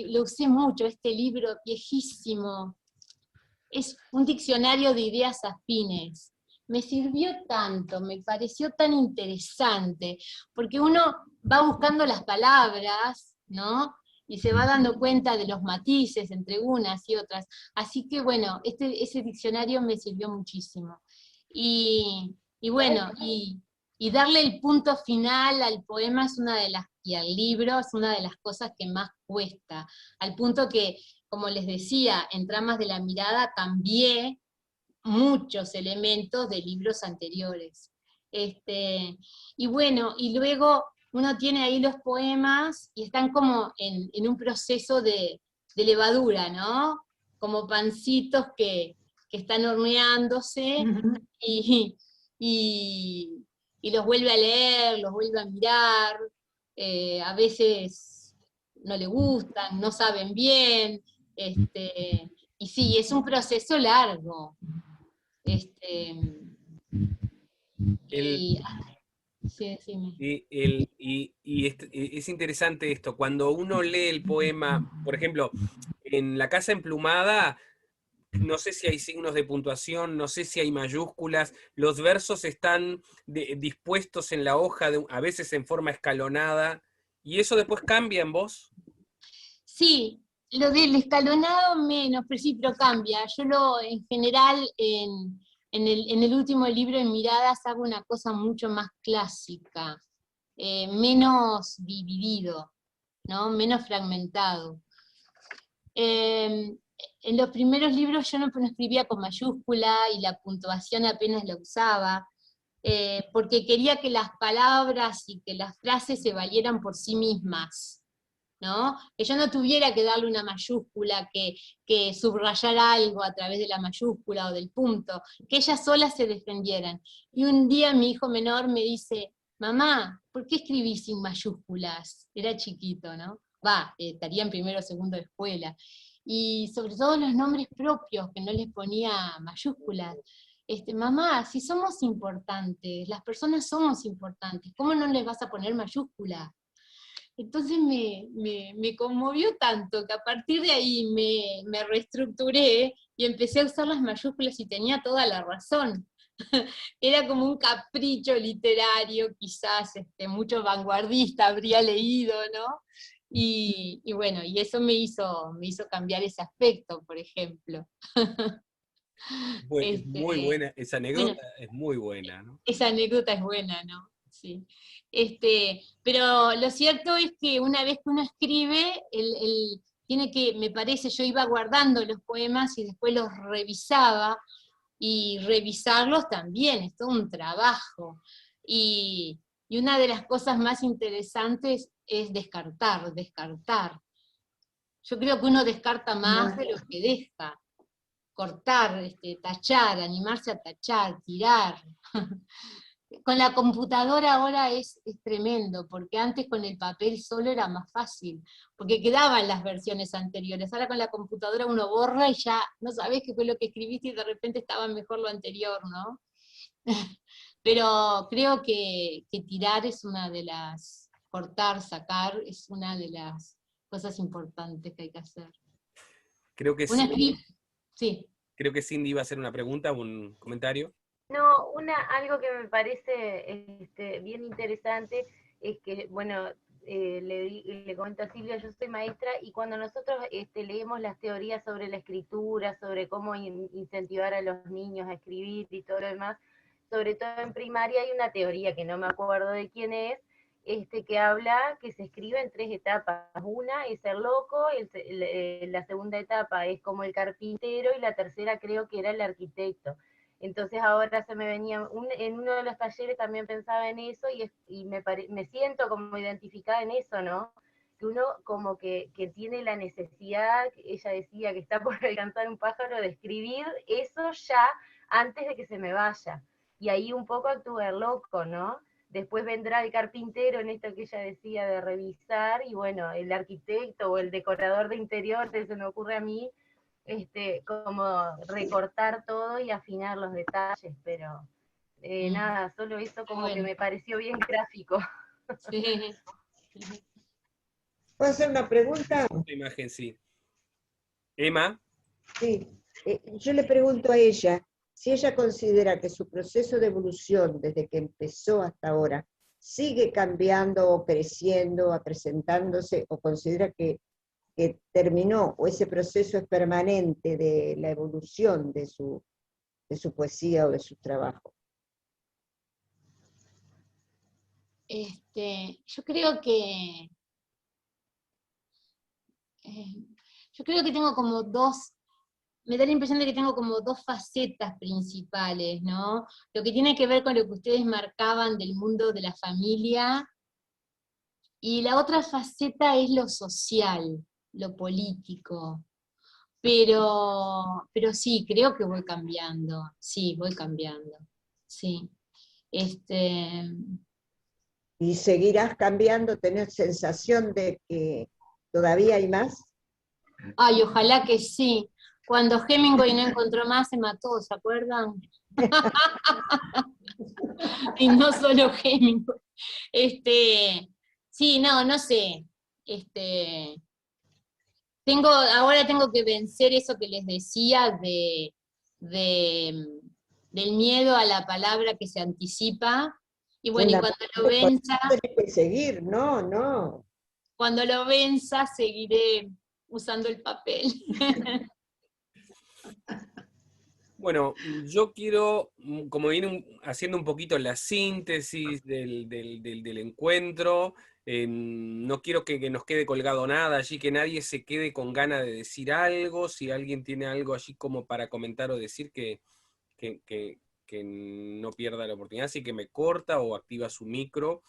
S1: lo usé mucho, este libro viejísimo. Es un diccionario de ideas afines. Me sirvió tanto, me pareció tan interesante, porque uno va buscando las palabras, ¿no? y se va dando cuenta de los matices entre unas y otras. Así que bueno, ese diccionario me sirvió muchísimo. Y bueno, y darle el punto final al poema es una de las, y al libro es una de las cosas que más cuesta, al punto que, como les decía, en Tramas de la Mirada cambié muchos elementos de libros anteriores. Y bueno, y luego uno tiene ahí los poemas y están como en un proceso de levadura, ¿no? Como pancitos que están horneándose, y, y los vuelve a leer, los vuelve a mirar, a veces no le gustan, no saben bien, y sí, es un proceso largo. Sí, decime.
S2: Es interesante esto, cuando uno lee el poema, por ejemplo, en La Casa Emplumada, no sé si hay signos de puntuación, no sé si hay mayúsculas, los versos están dispuestos en la hoja, a veces en forma escalonada, y eso después cambia en vos.
S1: Sí, lo del escalonado menos, pero cambia. Yo en general, en el último libro, en Miradas, hago una cosa mucho más clásica, menos dividido, ¿no? Menos fragmentado. En los primeros libros yo no escribía con mayúscula y la puntuación apenas la usaba, porque quería que las palabras y que las frases se valieran por sí mismas, ¿no? Que yo no tuviera que darle una mayúscula, que subrayar algo a través de la mayúscula o del punto, que ellas solas se defendieran. Y un día mi hijo menor me dice: mamá, ¿por qué escribí sin mayúsculas? Era chiquito, ¿no? Estaría en primero o segundo de escuela. Y sobre todo los nombres propios, que no les ponía mayúsculas. Mamá, si somos importantes, las personas somos importantes, ¿cómo no les vas a poner mayúsculas? Entonces me conmovió tanto que a partir de ahí me reestructuré y empecé a usar las mayúsculas, y tenía toda la razón. Era como un capricho literario, quizás mucho vanguardista habría leído, ¿no? Y bueno, y eso me hizo cambiar ese aspecto, por ejemplo.
S2: Es muy buena, esa anécdota es muy buena, ¿no?
S1: Esa anécdota es buena, ¿no? Sí. Pero lo cierto es que una vez que uno escribe, tiene que, me parece, yo iba guardando los poemas y después los revisaba, y revisarlos también es todo un trabajo. Y una de las cosas más interesantes es descartar. Yo creo que uno descarta más de lo que deja. Cortar, tachar, animarse a tachar, tirar. Con la computadora ahora es tremendo, porque antes con el papel solo era más fácil, porque quedaban las versiones anteriores. Ahora con la computadora uno borra y ya no sabés qué fue lo que escribiste y de repente estaba mejor lo anterior, ¿no? Pero creo que tirar es una de las, cortar, sacar, es una de las cosas importantes que hay que hacer.
S2: Creo que
S1: sí.
S2: Creo que Cindy iba a hacer una pregunta, un comentario.
S9: No, algo que me parece bien interesante es que, bueno, le comento a Silvia, yo soy maestra, y cuando nosotros leemos las teorías sobre la escritura, sobre cómo incentivar a los niños a escribir y todo lo demás, sobre todo en primaria hay una teoría que no me acuerdo de quién es, que habla que se escribe en 3 etapas. Una es el loco, la segunda etapa es como el carpintero, y la tercera creo que era el arquitecto. Entonces ahora se me venía, en uno de los talleres también pensaba en eso, y me siento como identificada en eso, ¿no? Que uno como que tiene la necesidad, ella decía que está por alcanzar un pájaro, de escribir eso ya antes de que se me vaya. Y ahí un poco actúa el loco, ¿no? Después vendrá el carpintero, en esto que ella decía de revisar, y bueno, el arquitecto o el decorador de interior, se me ocurre a mí, como recortar todo y afinar los detalles, pero nada, solo eso como que me pareció bien gráfico.
S1: Sí.
S3: ¿Puedo hacer una pregunta?
S2: Imagen, sí. Emma.
S3: Sí, yo le pregunto a ella si ella considera que su proceso de evolución desde que empezó hasta ahora sigue cambiando o creciendo, acrecentándose, o considera que que terminó, o ese proceso es permanente de la evolución de su poesía o de su trabajo?
S1: Yo creo que tengo como dos, me da la impresión de que tengo como dos facetas principales, ¿no? Lo que tiene que ver con lo que ustedes marcaban del mundo de la familia, y la otra faceta es lo social, lo político. Pero sí, creo que voy cambiando, sí, voy cambiando, sí.
S3: ¿Y seguirás cambiando? ¿Tenés sensación de que todavía hay más?
S1: Ay, ojalá que sí. Cuando Hemingway no encontró más, se mató, ¿se acuerdan? Y no solo Hemingway. Sí, no sé. Ahora tengo que vencer eso que les decía del miedo a la palabra que se anticipa. Y bueno, y cuando lo venza,
S3: Tenés que seguir, no.
S1: cuando lo venza, seguiré usando el papel.
S2: Bueno, yo quiero, como ir haciendo un poquito la síntesis del encuentro, no quiero que nos quede colgado nada allí, que nadie se quede con ganas de decir algo. Si alguien tiene algo allí como para comentar o decir, que no pierda la oportunidad, así que me corta o activa su micro.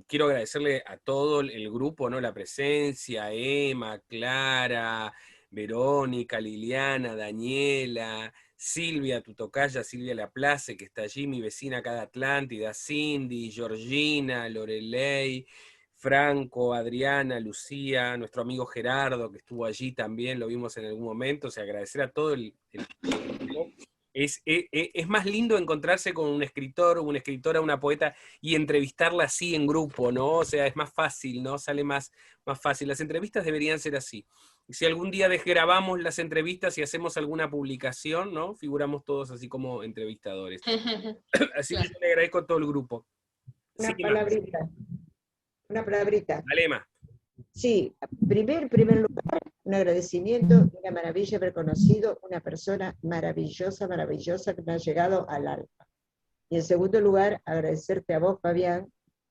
S2: Quiero agradecerle a todo el grupo, ¿no? La presencia, Emma, Clara, Verónica, Liliana, Daniela, Silvia, tu tocaya, Silvia Laplace, que está allí, mi vecina acá de Atlántida, Cindy, Georgina, Lorelei, Franco, Adriana, Lucía, nuestro amigo Gerardo, que estuvo allí también, lo vimos en algún momento. O sea, agradecer a todo el grupo. Es más lindo encontrarse con un escritor, una escritora, una poeta, y entrevistarla así en grupo, ¿no? O sea, es más fácil, ¿no? Sale más fácil. Las entrevistas deberían ser así. Si algún día desgrabamos las entrevistas y hacemos alguna publicación, ¿no? Figuramos todos así como entrevistadores. Así que yo le agradezco a todo el grupo.
S3: Una palabrita.
S2: Dale, Emma.
S3: Sí, primer lugar, un agradecimiento, una maravilla haber conocido una persona maravillosa que me ha llegado al alma. Y en segundo lugar, agradecerte a vos, Fabián,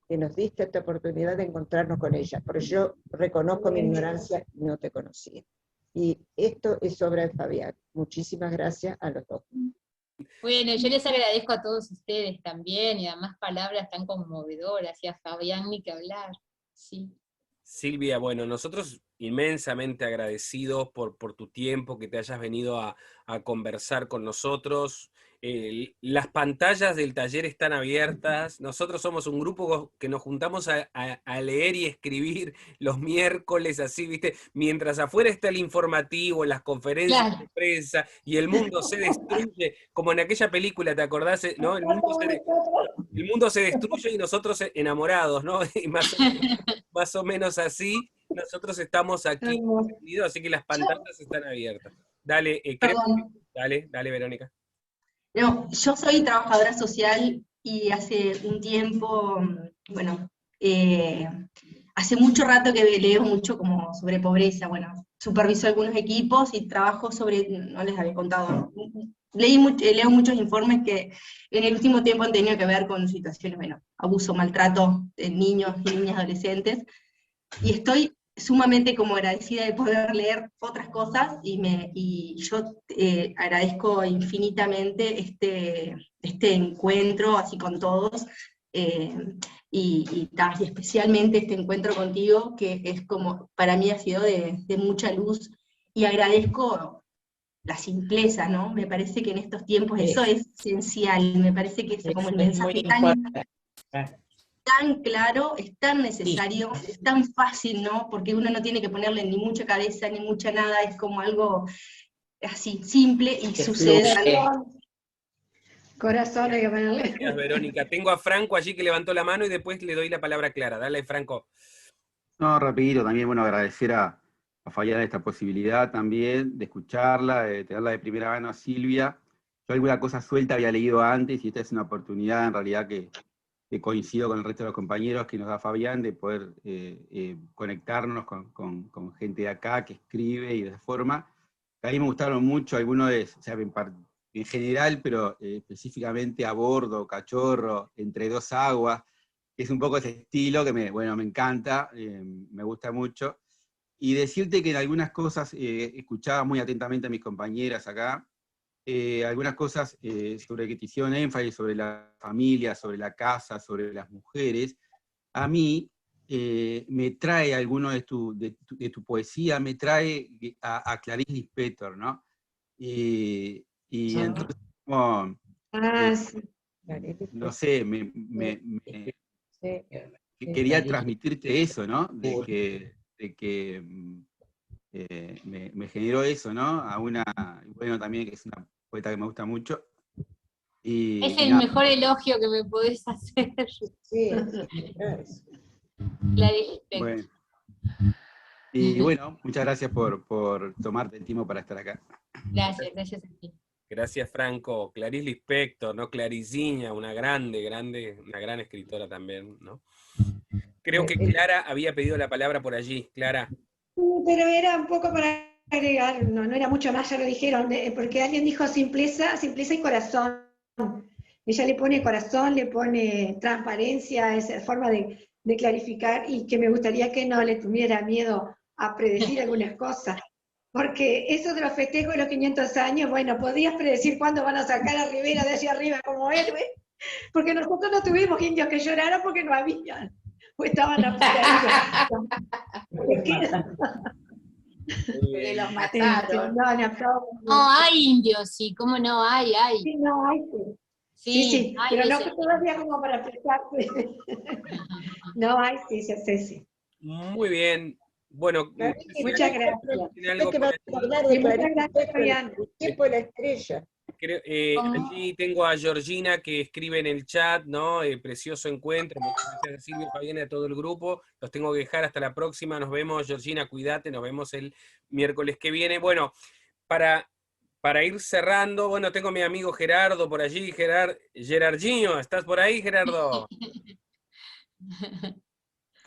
S3: que nos diste esta oportunidad de encontrarnos con ella, porque yo reconozco mi ignorancia y no te conocía. Y esto es obra de Fabián. Muchísimas gracias a los dos.
S1: Bueno, yo les agradezco a todos ustedes también, y además palabras tan conmovedoras, y a Fabián ni que hablar, sí.
S2: Silvia, bueno, nosotros inmensamente agradecidos por tu tiempo, que te hayas venido a conversar con nosotros. Las pantallas del taller están abiertas. Nosotros somos un grupo que nos juntamos a leer y escribir los miércoles, así, ¿viste? Mientras afuera está el informativo, las conferencias de prensa, y el mundo se destruye, como en aquella película, ¿te acordás? ¿No? El mundo se destruye y nosotros enamorados, ¿no? Y más o menos así, nosotros estamos aquí, así que las pantallas están abiertas. Dale, dale, Verónica.
S7: No, yo soy trabajadora social y hace un tiempo, bueno, hace mucho rato que leo mucho como sobre pobreza. Bueno, superviso algunos equipos y trabajo sobre, no les había contado, leo muchos informes que en el último tiempo han tenido que ver con situaciones, bueno, abuso, maltrato de niños y niñas adolescentes, y estoy sumamente como agradecida de poder leer otras cosas, y yo agradezco infinitamente este encuentro así con todos, y especialmente este encuentro contigo, que es como, para mí ha sido de mucha luz, y agradezco la simpleza, ¿no? Me parece que en estos tiempos eso es esencial, me parece que es como el mensaje tan claro, es tan necesario, es tan fácil, ¿no? Porque uno no tiene que ponerle ni mucha cabeza, ni mucha nada, es como algo así, simple, y sucede.
S4: Corazón hay que ponerle.
S2: Gracias, Verónica. Tengo a Franco allí que levantó la mano y después le doy la palabra a Clara. Dale, Franco.
S10: No, rapidito, también, bueno, agradecer a Fabián esta posibilidad también de escucharla, de tenerla de primera mano a Silvia. Yo alguna cosa suelta había leído antes, y esta es una oportunidad en realidad que coincido con el resto de los compañeros que nos da Fabián, de poder conectarnos con gente de acá que escribe y de forma. A mí me gustaron mucho algunos o sea, en general, pero específicamente A Bordo, Cachorro, Entre dos aguas, que es un poco ese estilo que me encanta, me gusta mucho. Y decirte que en algunas cosas, escuchaba muy atentamente a mis compañeras acá, algunas cosas sobre que te hicieron énfasis, sobre la familia, sobre la casa, sobre las mujeres. A mí me trae alguno de tu poesía, me trae a Clarice Lispector, ¿no? Y entonces, como,
S4: Sí.
S10: no sé, quería transmitirte eso, ¿no? De que me generó eso, ¿no? Bueno, también que es una poeta que me gusta mucho.
S1: Es el mejor elogio que me podés hacer.
S3: Sí, gracias.
S1: Clarice Lispector.
S10: Bueno. Y bueno, muchas gracias por tomarte el tiempo para estar acá.
S1: Gracias a ti.
S2: Gracias, Franco. Clarice Lispector, ¿no? Claricinha, una gran escritora también, ¿no? Creo que Clara había pedido la palabra por allí. Clara.
S4: Pero era un poco para agregar, no era mucho más, ya lo dijeron, porque alguien dijo simpleza y corazón. Ella le pone corazón, le pone transparencia, esa forma de clarificar, y que me gustaría que no le tuviera miedo a predecir algunas cosas. Porque eso de los festejos de los 500 años, bueno, podías predecir cuándo van a sacar a Rivera de allá arriba como héroe, porque nosotros no tuvimos indios que lloraran porque no habían, o estaban abstraídos.
S6: Porque los mataron.
S1: No, hay indios, sí, ¿cómo no? Hay.
S4: Sí, no, hay. Sí,
S1: hay
S4: pero no
S1: ese.
S4: todavía como para expresarse. No, hay, sí.
S2: Muy bien. Bueno,
S4: muchas gracias.
S2: Algo
S3: que va a hablar de el tiempo de la estrella.
S2: Allí tengo a Georgina que escribe en el chat, ¿no? Precioso encuentro. Muchas gracias a Silvio, Fabián y a todo el grupo. Los tengo que dejar hasta la próxima. Nos vemos, Georgina, cuídate. Nos vemos el miércoles que viene. Bueno, para ir cerrando, bueno, tengo a mi amigo Gerardo por allí. Gerardinho, ¿estás por ahí, Gerardo?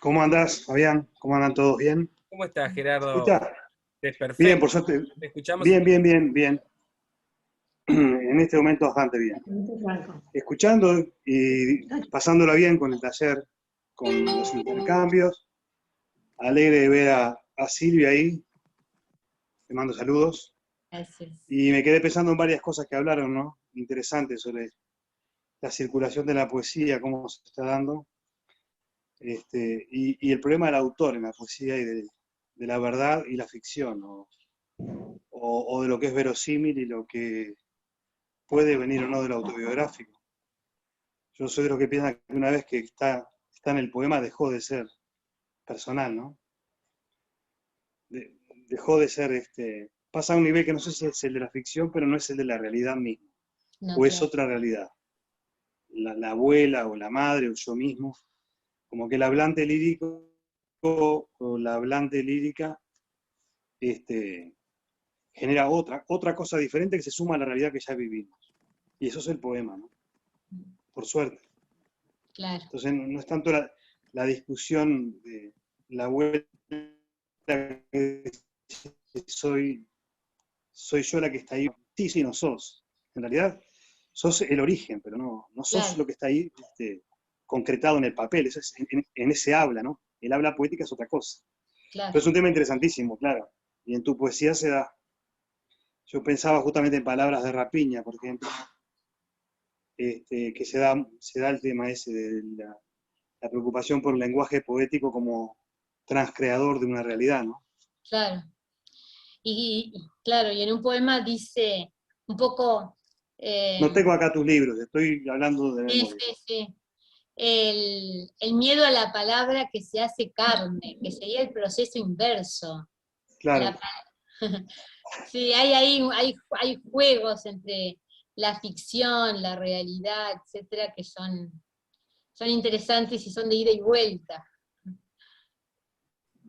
S11: ¿Cómo andás, Fabián? ¿Cómo andan todos? ¿Bien?
S2: ¿Cómo estás, Gerardo?
S11: Perfecto. Bien, por suerte.
S2: ¿Te escuchamos?
S11: Bien. En este momento bastante bien. Escuchando y pasándola bien con el taller, con los intercambios. Alegre de ver a Silvia ahí. Te mando saludos.
S1: Gracias.
S11: Y me quedé pensando en varias cosas que hablaron, ¿no? Interesantes sobre la circulación de la poesía, cómo se está dando. Y el problema del autor en la poesía y de la verdad y la ficción, o de lo que es verosímil y lo que puede venir o no de lo autobiográfico. Yo soy de los que piensan que una vez que está en el poema dejó de ser personal, ¿no? Dejó de ser, pasa a un nivel que no sé si es el de la ficción, pero no es el de la realidad misma,
S1: No,
S11: o es otra realidad. La abuela o la madre o yo mismo, como que el hablante lírico o la hablante lírica genera otra cosa diferente que se suma a la realidad que ya vivimos. Y eso es el poema, ¿no? Por suerte.
S1: Claro.
S11: Entonces no es tanto la discusión de la abuela que soy yo la que está ahí. Sí, no sos. En realidad sos el origen, pero no sos
S1: Claro.
S11: lo que está ahí concretado en el papel. Eso es en ese habla, ¿no? El habla poética es otra cosa.
S1: Claro.
S11: Pero es un tema interesantísimo, claro. Y en tu poesía se da. Yo pensaba justamente en Palabras de Rapiña, por ejemplo, que se da el tema ese de la preocupación por el lenguaje poético como transcreador de una realidad, ¿no?
S1: Claro. Y claro, y en un poema dice un poco...
S11: No tengo acá tus libros, estoy hablando de memoria.
S1: Sí. El miedo a la palabra que se hace carne, que sería el proceso inverso.
S11: Claro.
S1: Sí, hay juegos entre la ficción, la realidad, etcétera, que son interesantes y son de ida y vuelta.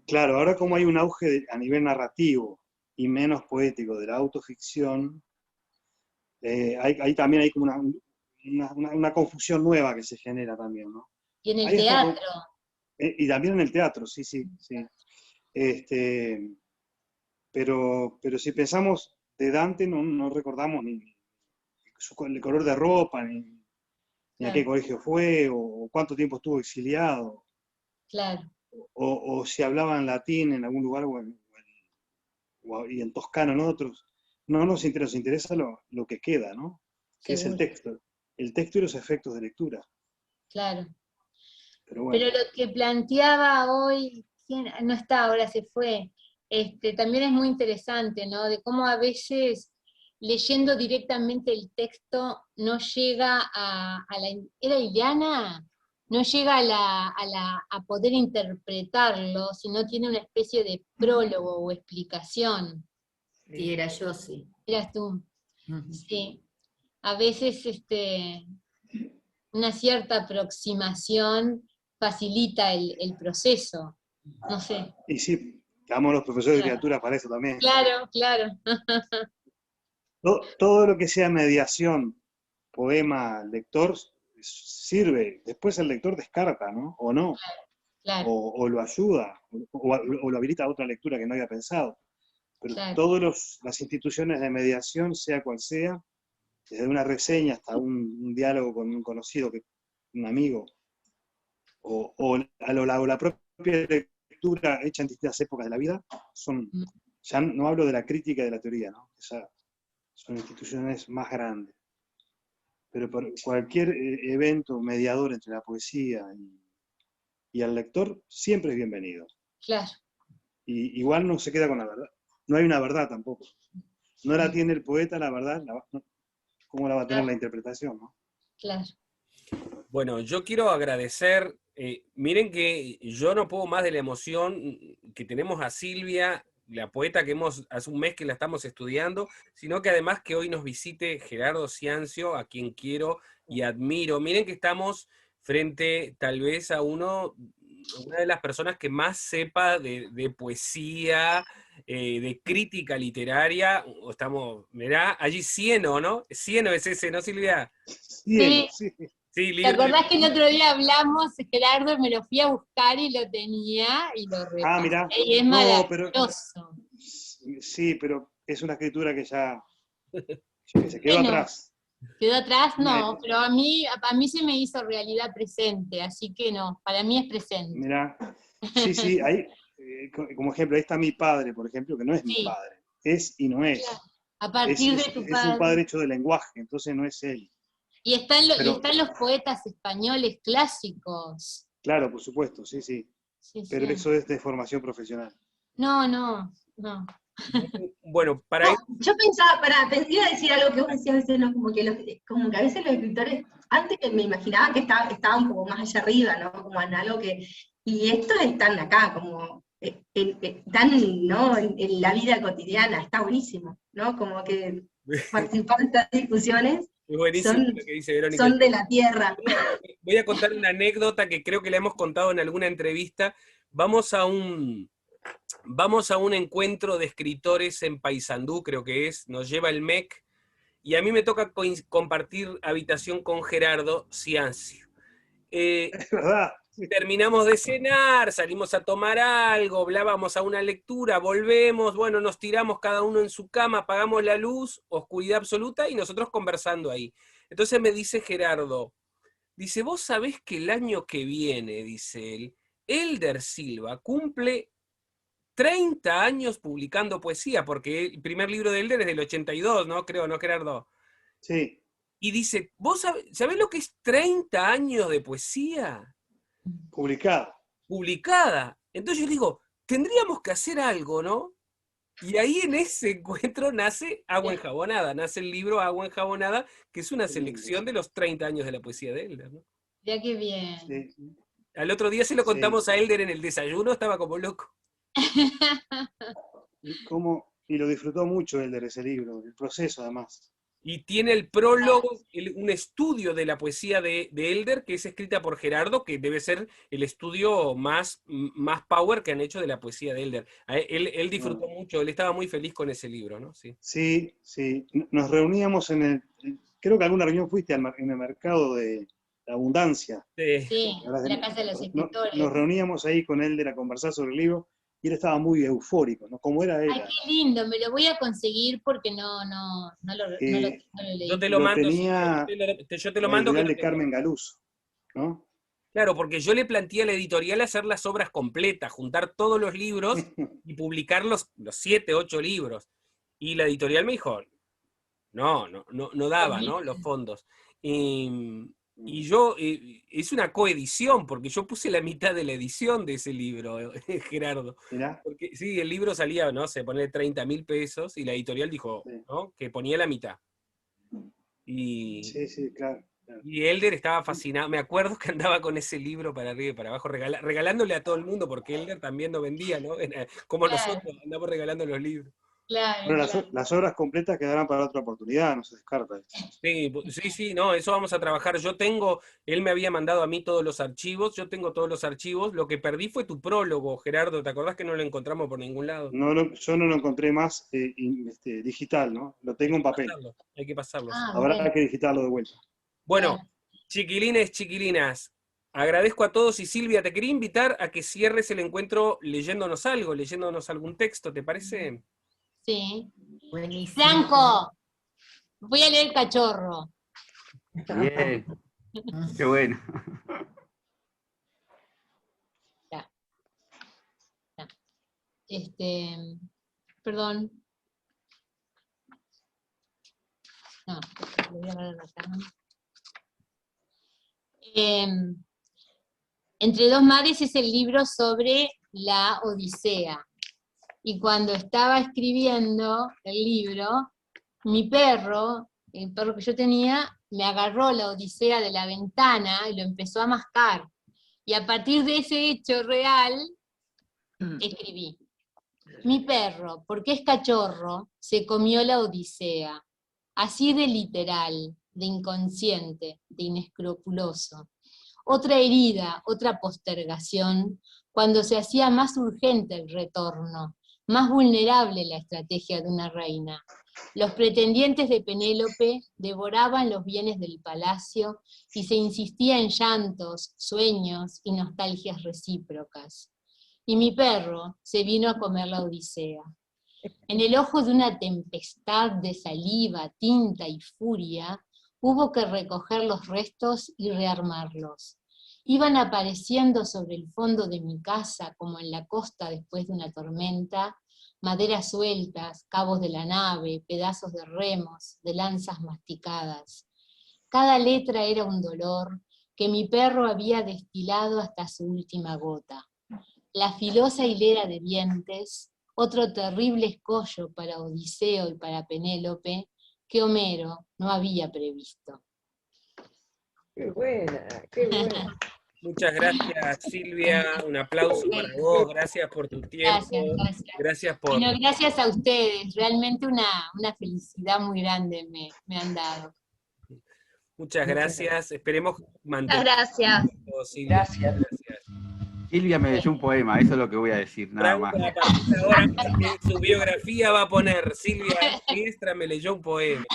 S11: Claro, ahora como hay un auge a nivel narrativo y menos poético de la autoficción, ahí también hay como una confusión nueva que se genera también, ¿no?
S1: Y en el
S11: Ahí está
S1: teatro.
S11: y también en el teatro, sí. Pero si pensamos de Dante, no recordamos ni el color de ropa, ni a qué colegio fue, o cuánto tiempo estuvo exiliado,
S1: Claro.
S11: o si hablaba en latín en algún lugar, y en toscano en otros. No nos interesa lo que queda, ¿no? Que es el texto y los efectos de lectura.
S1: Claro.
S11: Pero bueno.
S1: Pero lo que planteaba hoy, ¿quién? No está, ahora se fue, también es muy interesante, ¿no? De cómo a veces leyendo directamente el texto no llega ¿era Iliana? No llega a poder interpretarlo, sino tiene una especie de prólogo o explicación.
S5: Sí, era yo, sí.
S1: Eras tú. Sí. A veces una cierta aproximación facilita el proceso. No sé.
S11: Y sí, estamos los profesores de literatura para eso también.
S1: Claro.
S11: Todo lo que sea mediación, poema, lector, sirve. Después el lector descarta, ¿no? O no.
S1: Claro.
S11: O lo ayuda, o lo habilita a otra lectura que no había pensado. Pero
S1: Claro.
S11: todas las instituciones de mediación, sea cual sea, desde una reseña hasta un diálogo con un conocido, un amigo, o la propia lectura hecha en distintas épocas de la vida, ya no hablo de la crítica y de la teoría, ¿no? Son instituciones más grandes. Pero por cualquier evento mediador entre la poesía y el lector, siempre es bienvenido.
S1: Claro.
S11: Y igual no se queda con la verdad. No hay una verdad tampoco. No la tiene el poeta, la verdad, ¿cómo la va a tener la interpretación, no?
S1: Claro.
S2: Bueno, yo quiero agradecer, miren que yo no puedo más de la emoción que tenemos a Silvia, la poeta que hace un mes que la estamos estudiando, sino que además que hoy nos visite Gerardo Ciancio, a quien quiero y admiro. Miren que estamos frente tal vez a una de las personas que más sepa de poesía, de crítica literaria. Mirá, allí Cieno, ¿no? Cieno es ese, ¿no, Silvia?
S11: Cieno,
S1: sí.
S11: Sí,
S1: ¿Te acordás que el otro día hablamos, Gerardo, me lo fui a buscar y lo tenía y lo repasé?
S11: Mirá.
S1: Y es maravilloso.
S11: Sí, pero es una escritura que que se quedó atrás.
S1: ¿Quedó atrás? No, pero a mí se me hizo realidad presente, así que no, para mí es presente.
S11: Mirá, sí, ahí, como ejemplo, ahí está mi padre, por ejemplo, que no es mi padre, es y no es.
S1: Claro. A partir de tu padre.
S11: Es un padre hecho de lenguaje, entonces no es él.
S1: Y están los poetas españoles clásicos.
S11: Claro, por supuesto, sí. Pero eso es de formación profesional.
S1: No.
S2: Bueno,
S7: yo pensaba, iba a decir algo que vos decías a veces, ¿no? Como que a veces los escritores, antes que me imaginaba que estaban como más allá arriba, ¿no? Como en algo y estos están acá, como están, ¿no? En la vida cotidiana, está buenísimo, ¿no? Como que participar de estas discusiones.
S2: Es buenísimo lo que dice Verónica.
S7: Son de la tierra.
S2: Voy a contar una anécdota que creo que la hemos contado en alguna entrevista. Vamos a un encuentro de escritores en Paysandú, creo que nos lleva el MEC, y a mí me toca compartir habitación con Gerardo Ciancio.
S11: Es verdad.
S2: Terminamos de cenar, salimos a tomar algo, vamos a una lectura, volvemos, bueno, nos tiramos cada uno en su cama, apagamos la luz, oscuridad absoluta, y nosotros conversando ahí. Entonces me dice Gerardo, dice, vos sabés que el año que viene, dice él, Elder Silva cumple 30 años publicando poesía, porque el primer libro de Elder es del 82, ¿no? Creo, ¿no, Gerardo?
S11: Sí.
S2: Y dice, ¿vos sabés lo que es 30 años de poesía? Publicada. Entonces yo digo, tendríamos que hacer algo, ¿no? Y ahí en ese encuentro nace Agua Enjabonada, nace el libro Agua Enjabonada, que es una selección de los 30 años de la poesía de Elder, ¿no?
S1: Ya qué bien.
S11: Sí.
S2: Al otro día se lo contamos a Elder en el desayuno, estaba como loco.
S11: Y lo disfrutó mucho Elder ese libro, el proceso además.
S2: Y tiene el prólogo, un estudio de la poesía de Elder, que es escrita por Gerardo, que debe ser el estudio más power que han hecho de la poesía de Elder. Él disfrutó mucho, él estaba muy feliz con ese libro, ¿no? Sí.
S11: Sí. Nos reuníamos en creo que alguna reunión fuiste en el mercado de la abundancia.
S1: Sí, la Casa de los Escritores.
S11: Nos reuníamos ahí con él a conversar sobre el libro, y él estaba muy eufórico, ¿no? Como era él.
S1: Ay, qué lindo, me lo voy a conseguir porque no lo leí.
S2: Yo te lo mando,
S11: tenía
S2: yo te lo mando.
S11: de Carmen Galuz, ¿no?
S2: Claro, porque yo le planteé a la editorial hacer las obras completas, juntar todos los libros y publicar los 7, 8 libros. Y la editorial me dijo, no daba, ¿no? Los fondos. Y yo, es una coedición, porque yo puse la mitad de la edición de ese libro, Gerardo.
S11: ¿Mirá?
S2: Porque sí, el libro salía, no sé, poner 30.000 pesos, y la editorial dijo,
S11: sí,
S2: ¿no? Que ponía la mitad.
S11: Sí, claro.
S2: Y Elder estaba fascinado, me acuerdo que andaba con ese libro para arriba y para abajo, regalándole a todo el mundo, porque Elder también no vendía, ¿no? Como nosotros, andamos regalando los libros.
S1: Claro,
S11: Bueno,
S1: claro.
S11: las obras completas quedarán para otra oportunidad, no se descarta.
S2: Sí, no, eso vamos a trabajar. Él me había mandado a mí todos los archivos, yo tengo todos los archivos, lo que perdí fue tu prólogo, Gerardo, ¿te acordás que no lo encontramos por ningún lado?
S11: Yo no lo encontré más digital, ¿no? Lo tengo en papel.
S2: Hay que pasarlo.
S11: Habrá que digitarlo de vuelta.
S2: Bueno, chiquilines, chiquilinas, agradezco a todos, y Silvia, te quería invitar a que cierres el encuentro leyéndonos algo, leyéndonos algún texto, ¿te parece?
S1: Sí.
S5: Buenísimo.
S1: Franco, voy a leer Cachorro.
S10: Bien, qué bueno.
S1: Ya. Perdón. No, lo voy a agarrar acá. Entre dos mares es el libro sobre la Odisea. Y cuando estaba escribiendo el libro, mi perro, el perro que yo tenía, me agarró la Odisea de la ventana y lo empezó a mascar. Y a partir de ese hecho real, escribí. Mi perro, porque es cachorro, se comió la Odisea. Así de literal, de inconsciente, de inescrupuloso. Otra herida, otra postergación, cuando se hacía más urgente el retorno, más vulnerable la estrategia de una reina. Los pretendientes de Penélope devoraban los bienes del palacio y se insistía en llantos, sueños y nostalgias recíprocas. Y mi perro se vino a comer la Odisea. En el ojo de una tempestad de saliva, tinta y furia, hubo que recoger los restos y rearmarlos. Iban apareciendo sobre el fondo de mi casa, como en la costa después de una tormenta, maderas sueltas, cabos de la nave, pedazos de remos, de lanzas masticadas. Cada letra era un dolor que mi perro había destilado hasta su última gota. La filosa hilera de dientes, otro terrible escollo para Odiseo y para Penélope, que Homero no había previsto.
S3: Qué buena, qué buena.
S2: Muchas gracias, Silvia, un aplauso para vos, gracias por tu tiempo. Gracias por...
S1: Bueno, gracias a ustedes, realmente una felicidad muy grande me han dado.
S2: Muchas gracias, esperemos mantener.
S1: Gracias.
S2: Gracias.
S10: Silvia me leyó un poema, eso es lo que voy a decir, nada más.
S2: A partir de ahora, en su biografía va a poner Silvia Diestra me leyó un poema.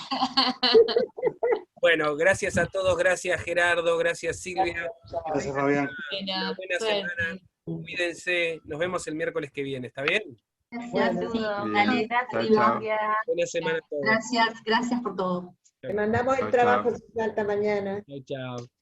S2: Bueno, gracias a todos, gracias Gerardo, gracias Silvia.
S11: Gracias Fabián.
S2: Una buena semana, cuídense, nos vemos el miércoles que viene, ¿está bien?
S7: Gracias, dale, gracias, Silvia.
S2: Buena semana a todos.
S7: Gracias por todo.
S3: Te mandamos el
S10: Chao,
S3: trabajo
S10: chao.
S3: sin falta mañana.
S2: Chao, chao.